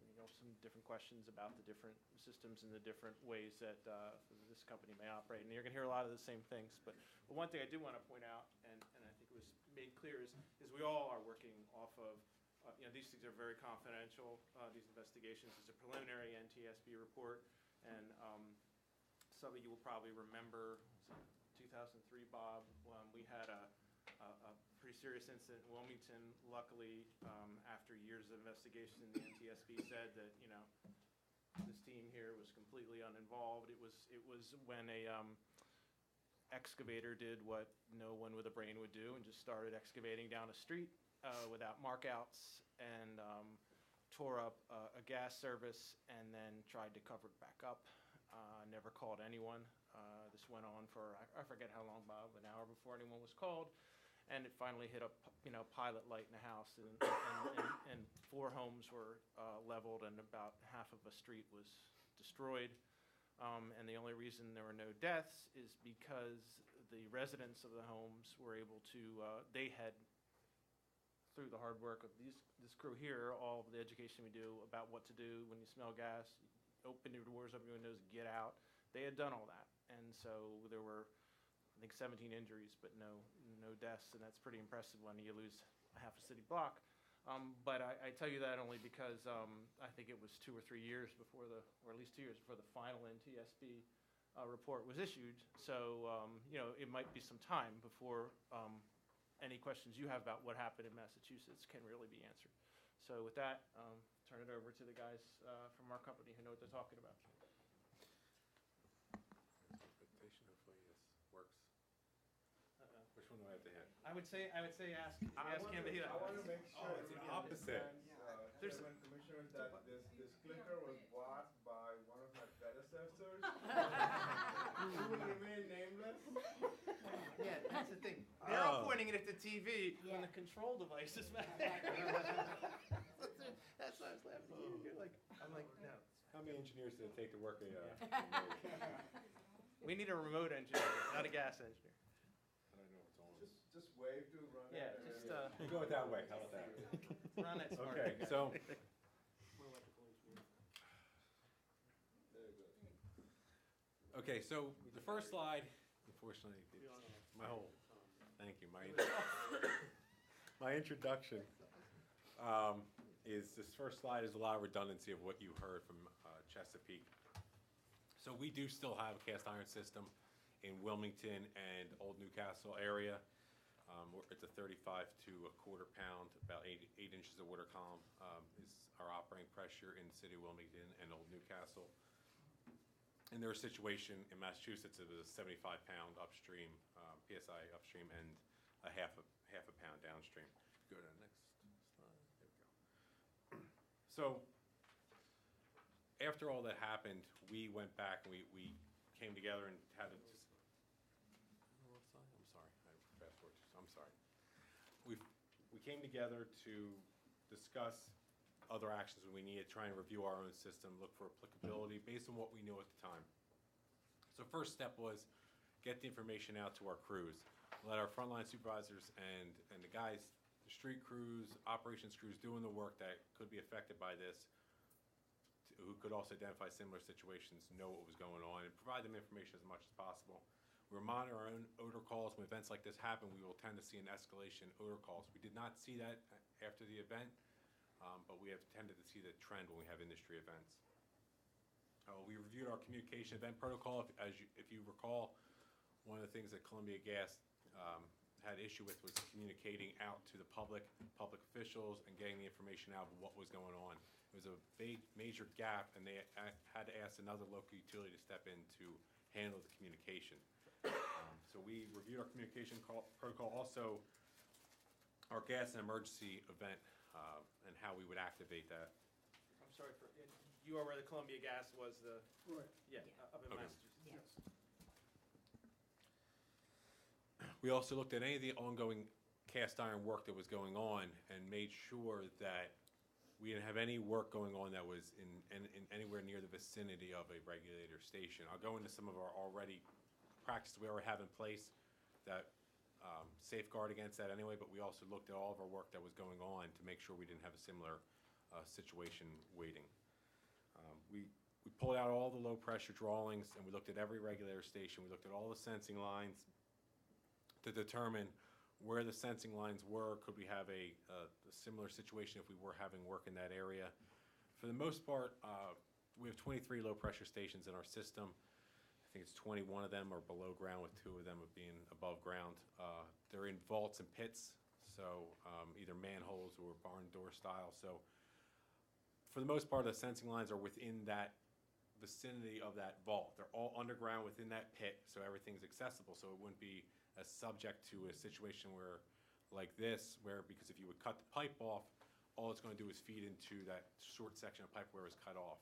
you know, some different questions about the different systems and the different ways that this company may operate. And you're going to hear a lot of the same things. But one thing I do want to point out, and I think it was made clear, is we all are working off of, you know, these things are very confidential, these investigations. It's a preliminary NTSB report, and some of you will probably remember 2003, Bob, we had a pretty serious incident in Wilmington. Luckily, after years of investigation, the NTSB said that, you know, this team here was completely uninvolved. It was when a excavator did what no one with a brain would do and just started excavating down a street without markouts and tore up a gas service and then tried to cover it back up. Never called anyone. This went on for, I forget how long, Bob, an hour before anyone was called. And it finally hit a, you know, pilot light in a house, and 4 homes were leveled, and about half of a street was destroyed. And the only reason there were no deaths is because the residents of the homes were able to, they had, through the hard work of this crew here, all of the education we do about what to do when you smell gas, open your doors, open your windows, get out. They had done all that. And so there were, I think, 17 injuries, but no deaths, and that's pretty impressive when you lose half a city block. But I tell you that only because I think it was 2 or 3 years before or at least 2 years before the final NTSB report was issued. So, you know, it might be some time before any questions you have about what happened in Massachusetts can really be answered. So with that, turn it over to the guys from our company who know what they're talking about. Which one do I have to hit? I would say ask him, but he. I want to make sure it's the opposite. There's Commissioner, that this clicker was bought by one of my predecessors. Who will remain nameless. Yeah, that's the thing. They're all pointing it at the TV when the control device is back there. That's why I was laughing. You're like, I'm like, no. How many engineers did it take to work a? We need a remote engineer, not a gas engineer. I don't know what's on. Just wave to run it. Yeah, just You go it that way. How about that? run it smart. Okay, so. Okay, so the first slide, unfortunately, it's my whole, thank you, my introduction is, this first slide is a lot of redundancy of what you heard from Chesapeake. So we do still have a cast iron system in Wilmington and Old Newcastle area. It's a 35 to a quarter pound, about 8 inches of water column is our operating pressure in the city of Wilmington and Old Newcastle. And their situation in Massachusetts is a 75-pound upstream, PSI upstream, and a half a pound downstream. Go to the next slide. There we go. So after all that happened, we went back and we came together and had a, I'm sorry, I fast forward, I'm sorry. We came together to discuss other actions we needed, try and review our own system, look for applicability based on what we knew at the time. So first step was get the information out to our crews. Let our frontline supervisors and the guys, the street crews, operations crews doing the work that could be affected by this, who could also identify similar situations, know what was going on, and provide them information as much as possible. We're monitoring our own odor calls. When events like this happen, we will tend to see an escalation in odor calls. We did not see that after the event, but we have tended to see the trend when we have industry events. We reviewed our communication event protocol. If you recall, one of the things that Columbia Gas had issue with was communicating out to the public officials, and getting the information out of what was going on. It was a major gap, and they had to ask another local utility to step in to handle the communication. So we reviewed our communication protocol, also our gas and emergency event, and how we would activate that. I'm sorry for, you are where the Columbia Gas was the, Right. yeah, up in Okay. Massachusetts. Yes. We also looked at any of the ongoing cast iron work that was going on and made sure that we didn't have any work going on that was in anywhere near the vicinity of a regulator station. I'll go into some of our already practices we already have in place that safeguard against that anyway, but we also looked at all of our work that was going on to make sure we didn't have a similar situation waiting. We pulled out all the low-pressure drawings, and we looked at every regulator station. We looked at all the sensing lines to determine where the sensing lines were. Could we have a similar situation if we were having work in that area? For the most part, we have 23 low-pressure stations in our system. I think it's 21 of them are below ground, with 2 of them being above ground. They're in vaults and pits, so either manholes or barn door style. So for the most part, the sensing lines are within that vicinity of that vault. They're all underground within that pit, so everything's accessible, so it wouldn't be subject to a situation where, like this, where, because if you would cut the pipe off, all it's going to do is feed into that short section of pipe where it was cut off.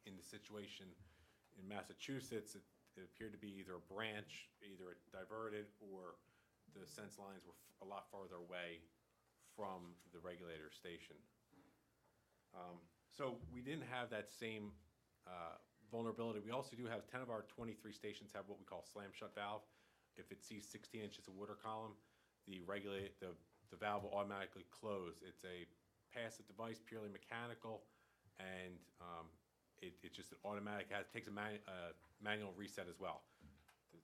In the situation in Massachusetts, it appeared to be either a branch, either it diverted, or the sense lines were a lot farther away from the regulator station. So we didn't have that same vulnerability. We also do have 10 of our 23 stations have what we call slam shut valve. If it sees 16 inches of water column, the valve will automatically close. It's a passive device, purely mechanical, and it's just an automatic, takes a manual reset as well.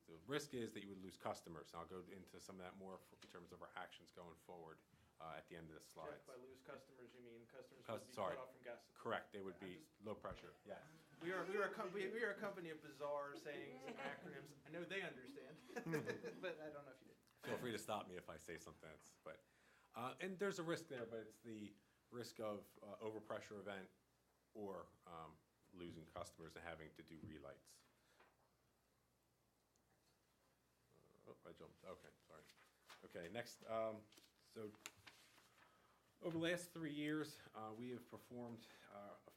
The risk is that you would lose customers. I'll go into some of that more in terms of our actions going forward at the end of the slides. Jeff, by lose customers, you mean customers would be cut off from gas supply? Correct, they would be low pressure, yes. We are a company of bizarre sayings and acronyms. I know they understand, but I don't know if you did. Feel free to stop me if I say something that's, but, and there's a risk there, but it's the risk of overpressure event or losing customers and having to do relights. Oh, I jumped, okay, sorry. Okay, next, so over the last 3 years, we have performed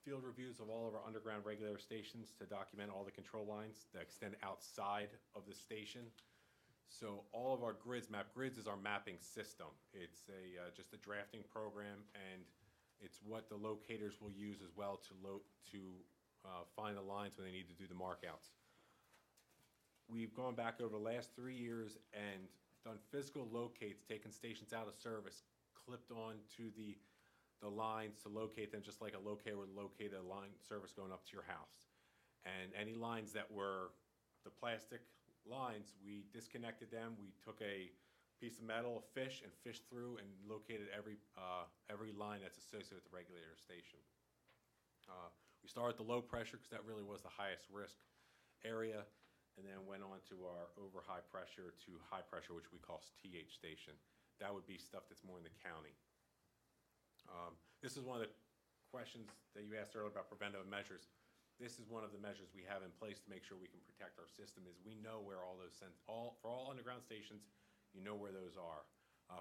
field reviews of all of our underground regulator stations to document all the control lines that extend outside of the station. So all of our grids, grids is our mapping system. It's just a drafting program, and it's what the locators will use as well to find the lines when they need to do the markouts. We've gone back over the last 3 years and done physical locates, taken stations out of service, clipped on to the lines to locate them, just like a locator would locate a line service going up to your house. And any lines that were the plastic lines, we disconnected them. We took a piece of metal, a fish, and fished through and located every line that's associated with the regulator station. We started at the low pressure because that really was the highest risk area, and then went on to our over high pressure to high pressure, which we call TH station. That would be stuff that's more in the county. This is one of the questions that you asked earlier about preventive measures. This is one of the measures we have in place to make sure we can protect our system, is we know where all those for all underground stations, you know where those are.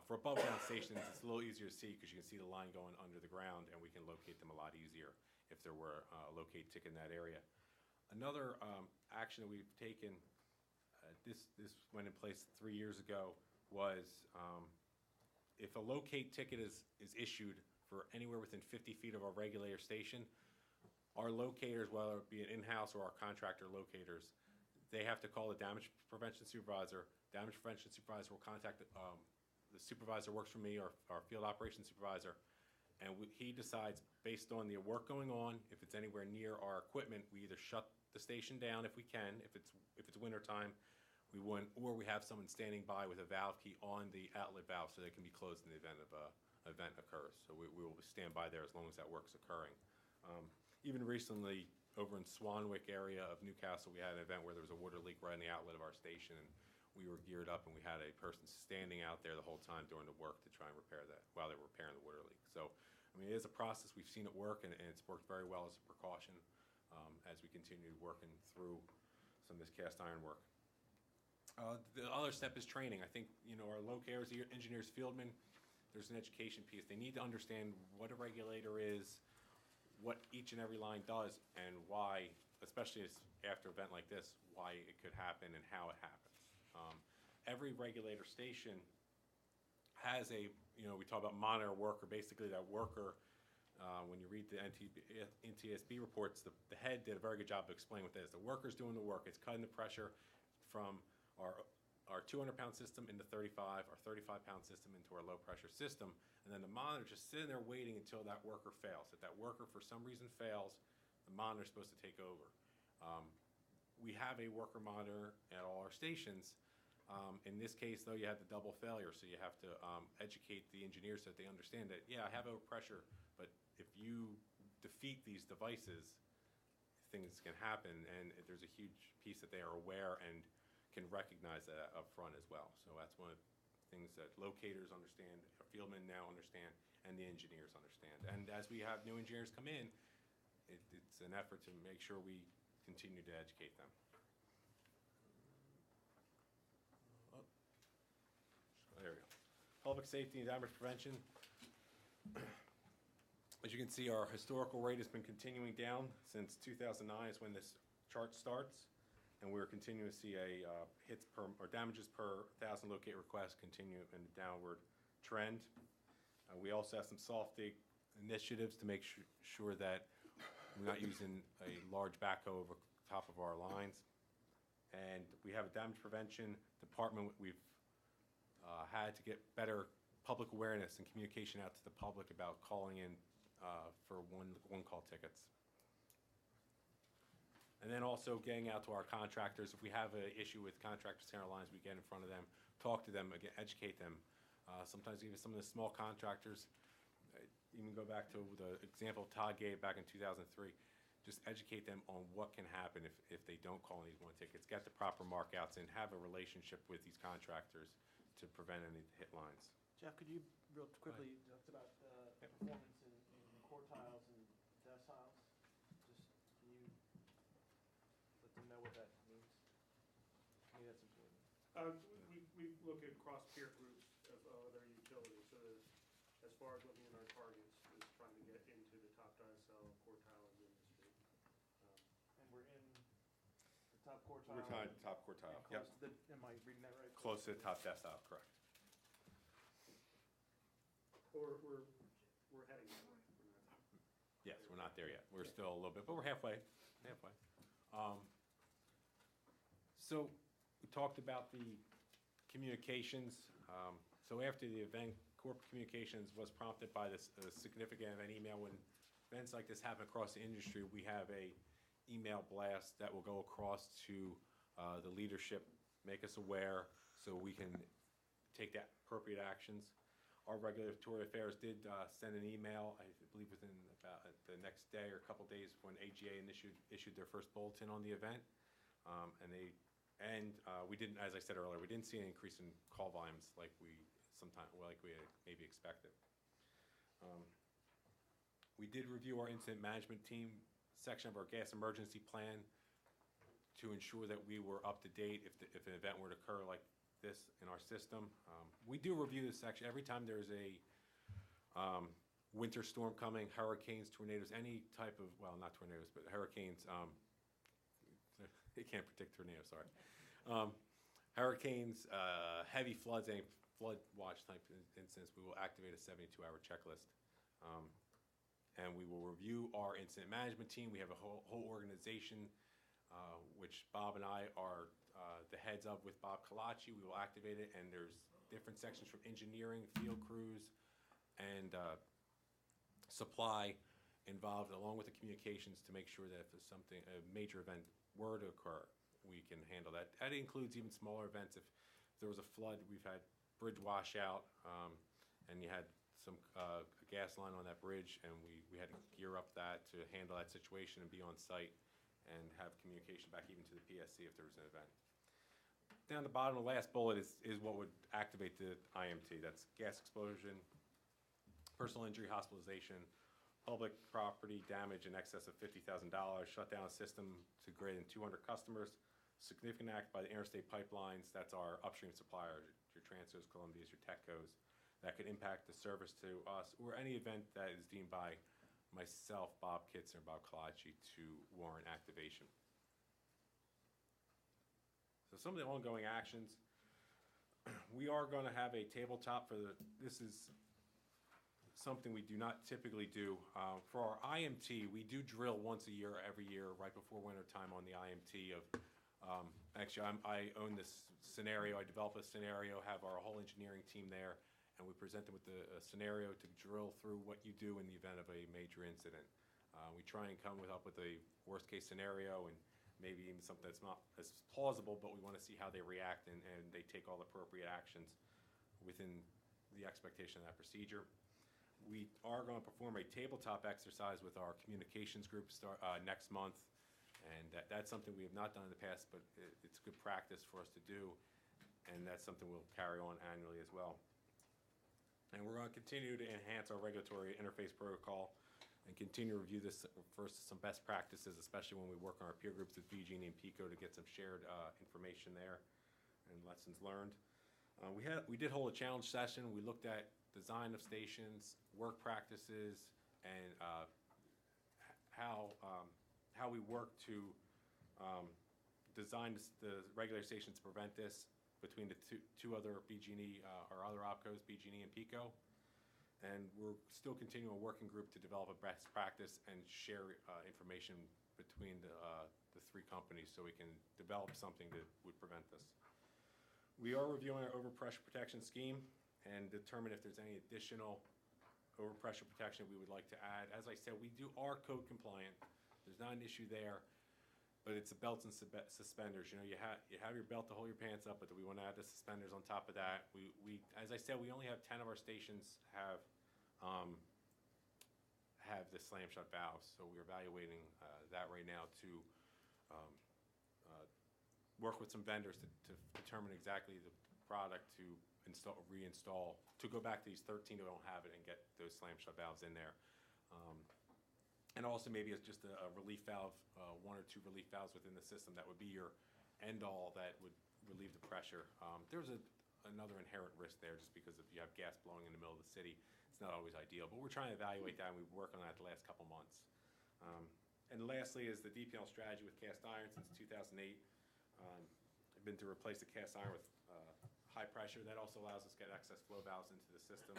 For above ground stations, it's a little easier to see because you can see the line going under the ground, and we can locate them a lot easier if there were a locate tick in that area. Another action that we've taken, this went in place 3 years ago, was if a locate ticket is issued for anywhere within 50 feet of our regulator station, our locators, whether it be an in-house or our contractor locators, they have to call the damage prevention supervisor. Damage prevention supervisor will contact the supervisor works for me, or our field operations supervisor, and he decides based on the work going on. If it's anywhere near our equipment, we either shut the station down if we can. If it's winter time, we wouldn't, or we have someone standing by with a valve key on the outlet valve so they can be closed in the event of an event occurs. So we will stand by there as long as that work's occurring. Even recently, over in Swanwick area of Newcastle, we had an event where there was a water leak right in the outlet of our station, and we were geared up, and we had a person standing out there the whole time during the work to try and repair that while they were repairing the water leak. So, I mean, it is a process. We've seen it work, and it's worked very well as a precaution as we continue working through some of this cast iron work. The other step is training. I think, our locators, engineers, fieldmen, there's an education piece. They need to understand what a regulator is, what each and every line does, and why, especially after an event like this, why it could happen and how it happens. Every regulator station has we talk about monitor worker. Basically, that worker, when you read the NTSB reports, the head did a very good job of explaining what that is. The worker's doing the work. It's cutting the pressure from our 200-pound system into 35, our 35-pound system into our low-pressure system, and then the monitor's just sitting there waiting until that worker fails. If that worker, for some reason, fails, the monitor's supposed to take over. We have a worker monitor at all our stations. In this case, though, you have the double failure, so you have to educate the engineers so that they understand that, yeah, I have overpressure, but if you defeat these devices, things can happen, and there's a huge piece that they are aware and can recognize that up front as well. So that's one of the things that locators understand, our fieldmen now understand, and the engineers understand. And as we have new engineers come in, it's an effort to make sure we continue to educate them. There we go. Public safety and damage prevention. As you can see, our historical rate has been continuing down since 2009 is when this chart starts, and we're continuing to see a hits per, or damages per 1,000 locate requests continue in a downward trend. We also have some soft dig initiatives to make sure that we're not using a large backhoe over top of our lines. And we have a damage prevention department. We've had to get better public awareness and communication out to the public about calling in for one-call tickets. And then also getting out to our contractors. If we have an issue with contractors in our lines, we get in front of them, talk to them, again, educate them. Sometimes even some of the small contractors, even go back to the example Todd gave back in 2003, just educate them on what can happen if they don't call in these one tickets, get the proper markouts, and have a relationship with these contractors to prevent any hit lines. Jeff, could you real quickly talk about performance in quartiles and deciles? Just, can you let them know what that means? To me, that's important. We look at cross peer groups of other utilities, so as far as looking at our targets, is trying to get into the top decile quartile of the industry. And we're in the top quartile? We're tied top quartile, yep. Am I reading that right? Close to the top decile, correct. Or we're heading that way. Yes, we're not there yet. We're still a little bit, but we're halfway. So we talked about the communications. So after the event, corporate communications was prompted by this significant event email. When events like this happen across the industry, we have a email blast that will go across to the leadership, make us aware so we can take the appropriate actions. Our regulatory affairs did send an email, I believe within about the next day or a couple days, when AGA issued their first bulletin on the event. We didn't, as I said earlier, we didn't see an increase in call volumes like we had maybe expected. We did review our incident management team section of our gas emergency plan to ensure that we were up to date if an event were to occur like this in our system. We do review this section every time there's a winter storm coming, hurricanes, tornadoes, any type of, well, not tornadoes, but hurricanes, It can't predict tornadoes, sorry. Hurricanes, heavy floods, and flood watch type incidents, we will activate a 72-hour checklist. And we will review our incident management team. We have a whole organization, which Bob and I are the heads of with Bob Kalachi. We will activate it, and there's different sections from engineering, field crews, and supply involved, along with the communications, to make sure that if there's something, a major event were to occur, we can handle that. That includes even smaller events. If there was a flood, we've had bridge washout, and you had some gas line on that bridge, and we had to gear up that to handle that situation and be on site and have communication back even to the PSC if there was an event. Down the bottom, the last bullet is what would activate the IMT. That's gas explosion, personal injury, hospitalization, public property damage in excess of $50,000, shut down a system to greater than 200 customers, significant act by the interstate pipelines, that's our upstream suppliers, your Transos, Columbias, your Tecos, that could impact the service to us, or any event that is deemed by myself, Bob Kitson, or Bob Kalachi to warrant activation. So some of the ongoing actions, we are going to have a tabletop this is something we do not typically do. For our IMT, we do drill once a year, every year, right before winter time on the IMT of, actually, I own this scenario, I develop a scenario, have our whole engineering team there, and we present them with a scenario to drill through what you do in the event of a major incident. We try and come up with a worst-case scenario and maybe even something that's not as plausible, but we want to see how they react and they take all the appropriate actions within the expectation of that procedure. We are going to perform a tabletop exercise with our communications group next month, and that's something we have not done in the past, but it's good practice for us to do, and that's something we'll carry on annually as well. And we're going to continue to enhance our regulatory interface protocol and continue to review this first some best practices, especially when we work on our peer groups with PG&E and PECO to get some shared information there and lessons learned. We did hold a challenge session. We looked at design of stations, work practices, and how we work to design the regulator stations to prevent this between the two other PG&E, or other OPCOs, PG&E and PECO. And we're still continuing a working group to develop a best practice and share information between the three companies so we can develop something that would prevent this. We are reviewing our overpressure protection scheme and determine if there's any additional overpressure protection we would like to add. As I said, we are code compliant. There's not an issue there. But it's the belts and suspenders. You know, you have your belt to hold your pants up, but we want to add the suspenders on top of that. As I said, we only have 10 of our stations have the slam shut valves. So we're evaluating that right now to work with some vendors to determine exactly the product to reinstall, to go back to these 13 who don't have it and get those slam shut valves in there. And also maybe it's just a relief valve, one or two relief valves within the system that would be your end-all that would relieve the pressure. There's another inherent risk there just because if you have gas blowing in the middle of the city, it's not always ideal. But we're trying to evaluate that, and we've worked on that the last couple months. And lastly is the DPL strategy with cast iron since 2008. I've been to replace the cast iron with high pressure. That also allows us to get excess flow valves into the system.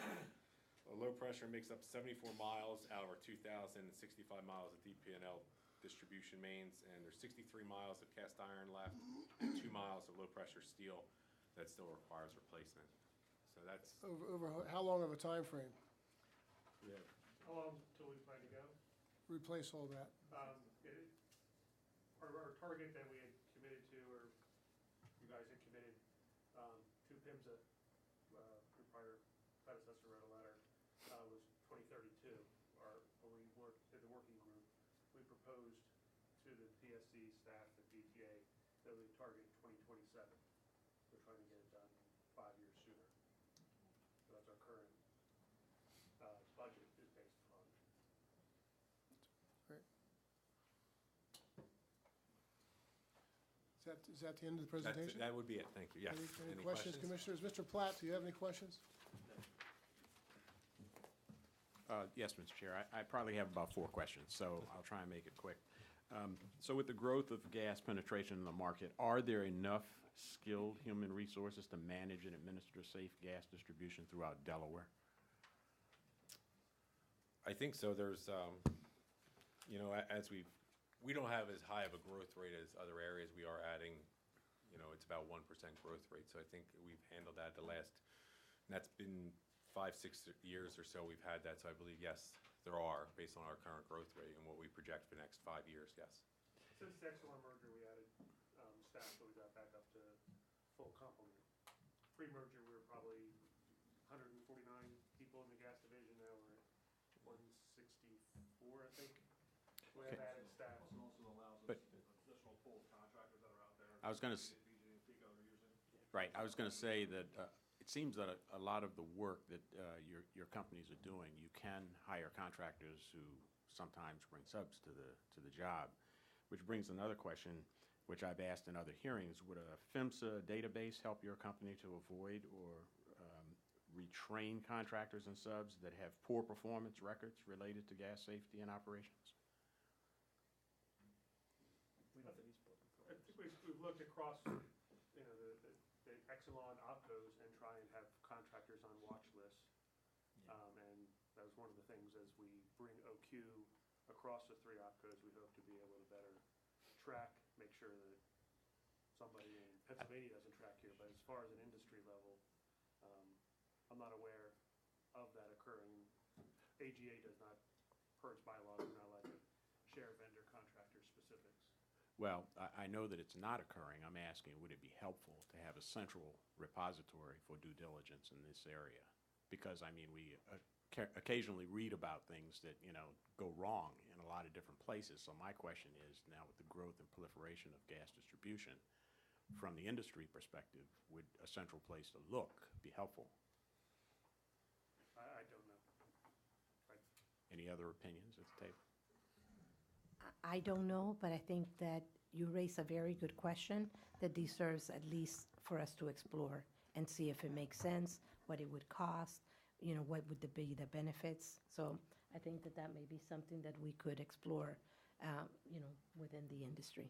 Low pressure makes up 74 miles out of our 2,065 miles of DP&L distribution mains, and there's 63 miles of cast iron left and 2 miles of low pressure steel that still requires replacement. So that's Over how long of a time frame? Yeah. How long till we plan to go? Replace all that? Our target that we had committed to, or you guys had committed to PIMSA, your prior predecessor wrote a letter, was 2032. When we worked in the working group, we proposed to the PSC staff, the PTA, that we target 2027. We're trying to get it done 5 years sooner. So that's our current budget is based upon. Great. Is that the end of the presentation? That would be it. Thank you. Yes. Any questions, Commissioners? Mr. Platt, do you have any questions? Yes, Mr. Chair. I probably have about 4 questions, so I'll try and make it quick. So with the growth of gas penetration in the market, are there enough skilled human resources to manage and administer safe gas distribution throughout Delaware? I think so. There's, as we don't have as high of a growth rate as other areas. We are adding, it's about 1% growth rate. So I think we've handled that and that's been 5-6 years or so we've had that. So I believe, yes, there are, based on our current growth rate and what we project for the next 5 years, yes. Since the Exelon merger, we added staff, so we got back up to full complement. Pre-merger, we were probably 149 people in the gas division. Now we're at 164, I think. We have added staff. Also allows But- us additional pool of contractors that are out there. I was gonna s- Right, I was going to say that it seems that a lot of the work that your companies are doing, you can hire contractors who sometimes bring subs to the job, which brings another question, which I've asked in other hearings. Would a PHMSA database help your company to avoid or retrain contractors and subs that have poor performance records related to gas safety and operations? I think we've looked across, the Exelon opcos and try and have contractors on watch lists. And that was one of the things as we bring OQ across the 3 opcos, we hope to be able to better track, make sure that somebody in Pennsylvania doesn't track here. But as far as an industry level, I'm not aware of that occurring. AGA does not, per its bylaws, we're not allowed to share vendor contractor specifics. Well, I know that it's not occurring. I'm asking, would it be helpful to have a central repository for due diligence in this area? Because, I mean, we occasionally read about things that, go wrong in a lot of different places. So my question is, now with the growth and proliferation of gas distribution, from the industry perspective, would a central place to look be helpful? I don't know. Any other opinions at the table? I don't know, but I think that you raise a very good question that deserves at least for us to explore and see if it makes sense, what it would cost, what would be the benefits. So I think that may be something that we could explore, within the industry.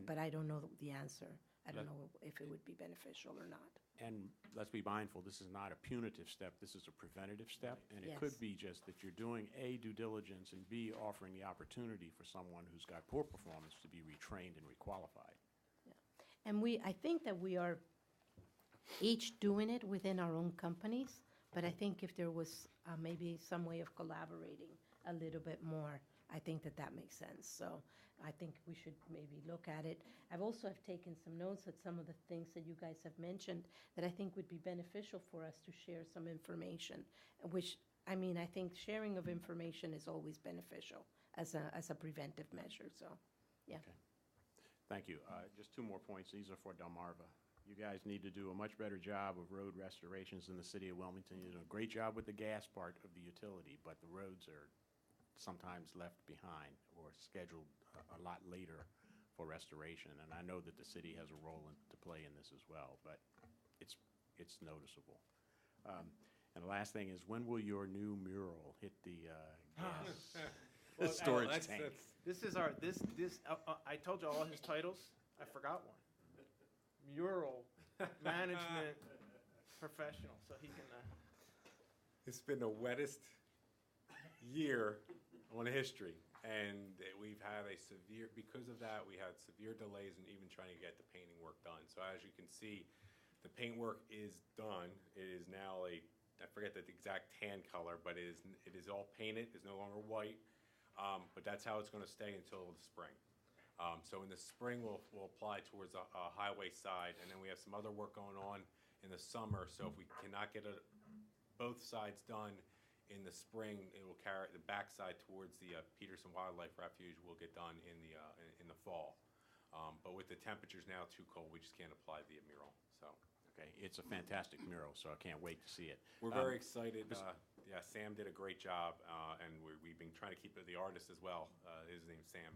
But I don't know the answer. I don't know if it would be beneficial or not. And let's be mindful, this is not a punitive step, this is a preventative step. And it could Yes. be just that you're doing A, due diligence, and B, offering the opportunity for someone who's got poor performance to be retrained and requalified. And I think that we are each doing it within our own companies, but I think if there was maybe some way of collaborating a little bit more, I think that makes sense. So I think we should maybe look at it. I've also taken some notes at some of the things that you guys have mentioned that I think would be beneficial for us to share some information, which, I think sharing of information is always beneficial as a preventive measure, so, yeah. Okay. Thank you. Just 2 more points. These are for Delmarva. You guys need to do a much better job of road restorations in the city of Wilmington. You're doing a great job with the gas part of the utility, but the roads are sometimes left behind or scheduled a lot later for restoration. And I know that the city has a role to play in this as well, but it's noticeable. And the last thing is, when will your new mural hit the gas storage tank? This is I told you all his titles. I forgot one. Mural management professional, so he can. It's been the wettest year on history, and we've had because of that, we had severe delays in even trying to get the painting work done. So as you can see, the paint work is done. It is now I forget the exact tan color, but it is all painted. It's no longer white, but that's how it's going to stay until the spring. So in the spring, we'll apply towards a highway side, and then we have some other work going on in the summer. So if we cannot get both sides done in the spring, it will carry the backside towards the Peterson Wildlife Refuge will get done in the fall. But with the temperatures now too cold, we just can't apply the mural. So Okay, it's a fantastic mural, so I can't wait to see it. we're very excited. Yeah, Sam did a great job, and we've been trying to keep the artist as well. His name's Sam.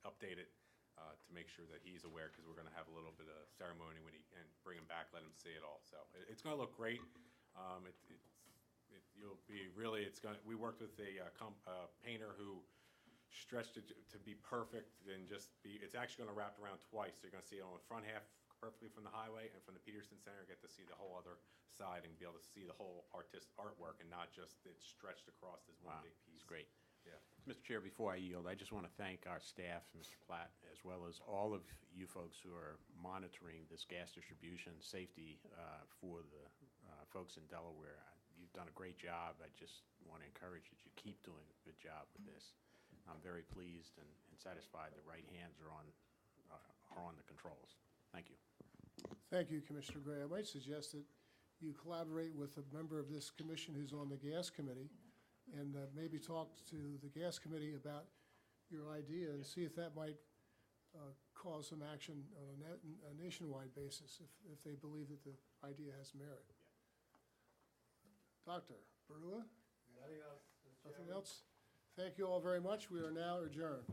Update it to make sure that he's aware, because we're going to have a little bit of ceremony and bring him back, let him see it all. So it's going to look great. We worked with a painter who stretched it to be perfect and just be, it's actually gonna wrap around twice. You're gonna see it on the front half perfectly from the highway, and from the Peterson Center, get to see the whole other side and be able to see the whole artwork and not just it stretched across as one Wow, big piece. it's great. Yeah. Mr. Chair, before I yield, I just want to thank our staff, Mr. Platt, as well as all of you folks who are monitoring this gas distribution safety for the folks in Delaware. You've done a great job. I just want to encourage that you keep doing a good job with this. I'm very pleased and satisfied the right hands are on the controls. Thank you. Thank you, Commissioner Gray. I might suggest that you collaborate with a member of this commission who's on the Gas Committee and maybe talk to the Gas Committee about your idea and see if that might cause some action on a nationwide basis if they believe that the idea has merit. Dr. Barua? Nothing else. Nothing else? Thank you all very much. We are now adjourned.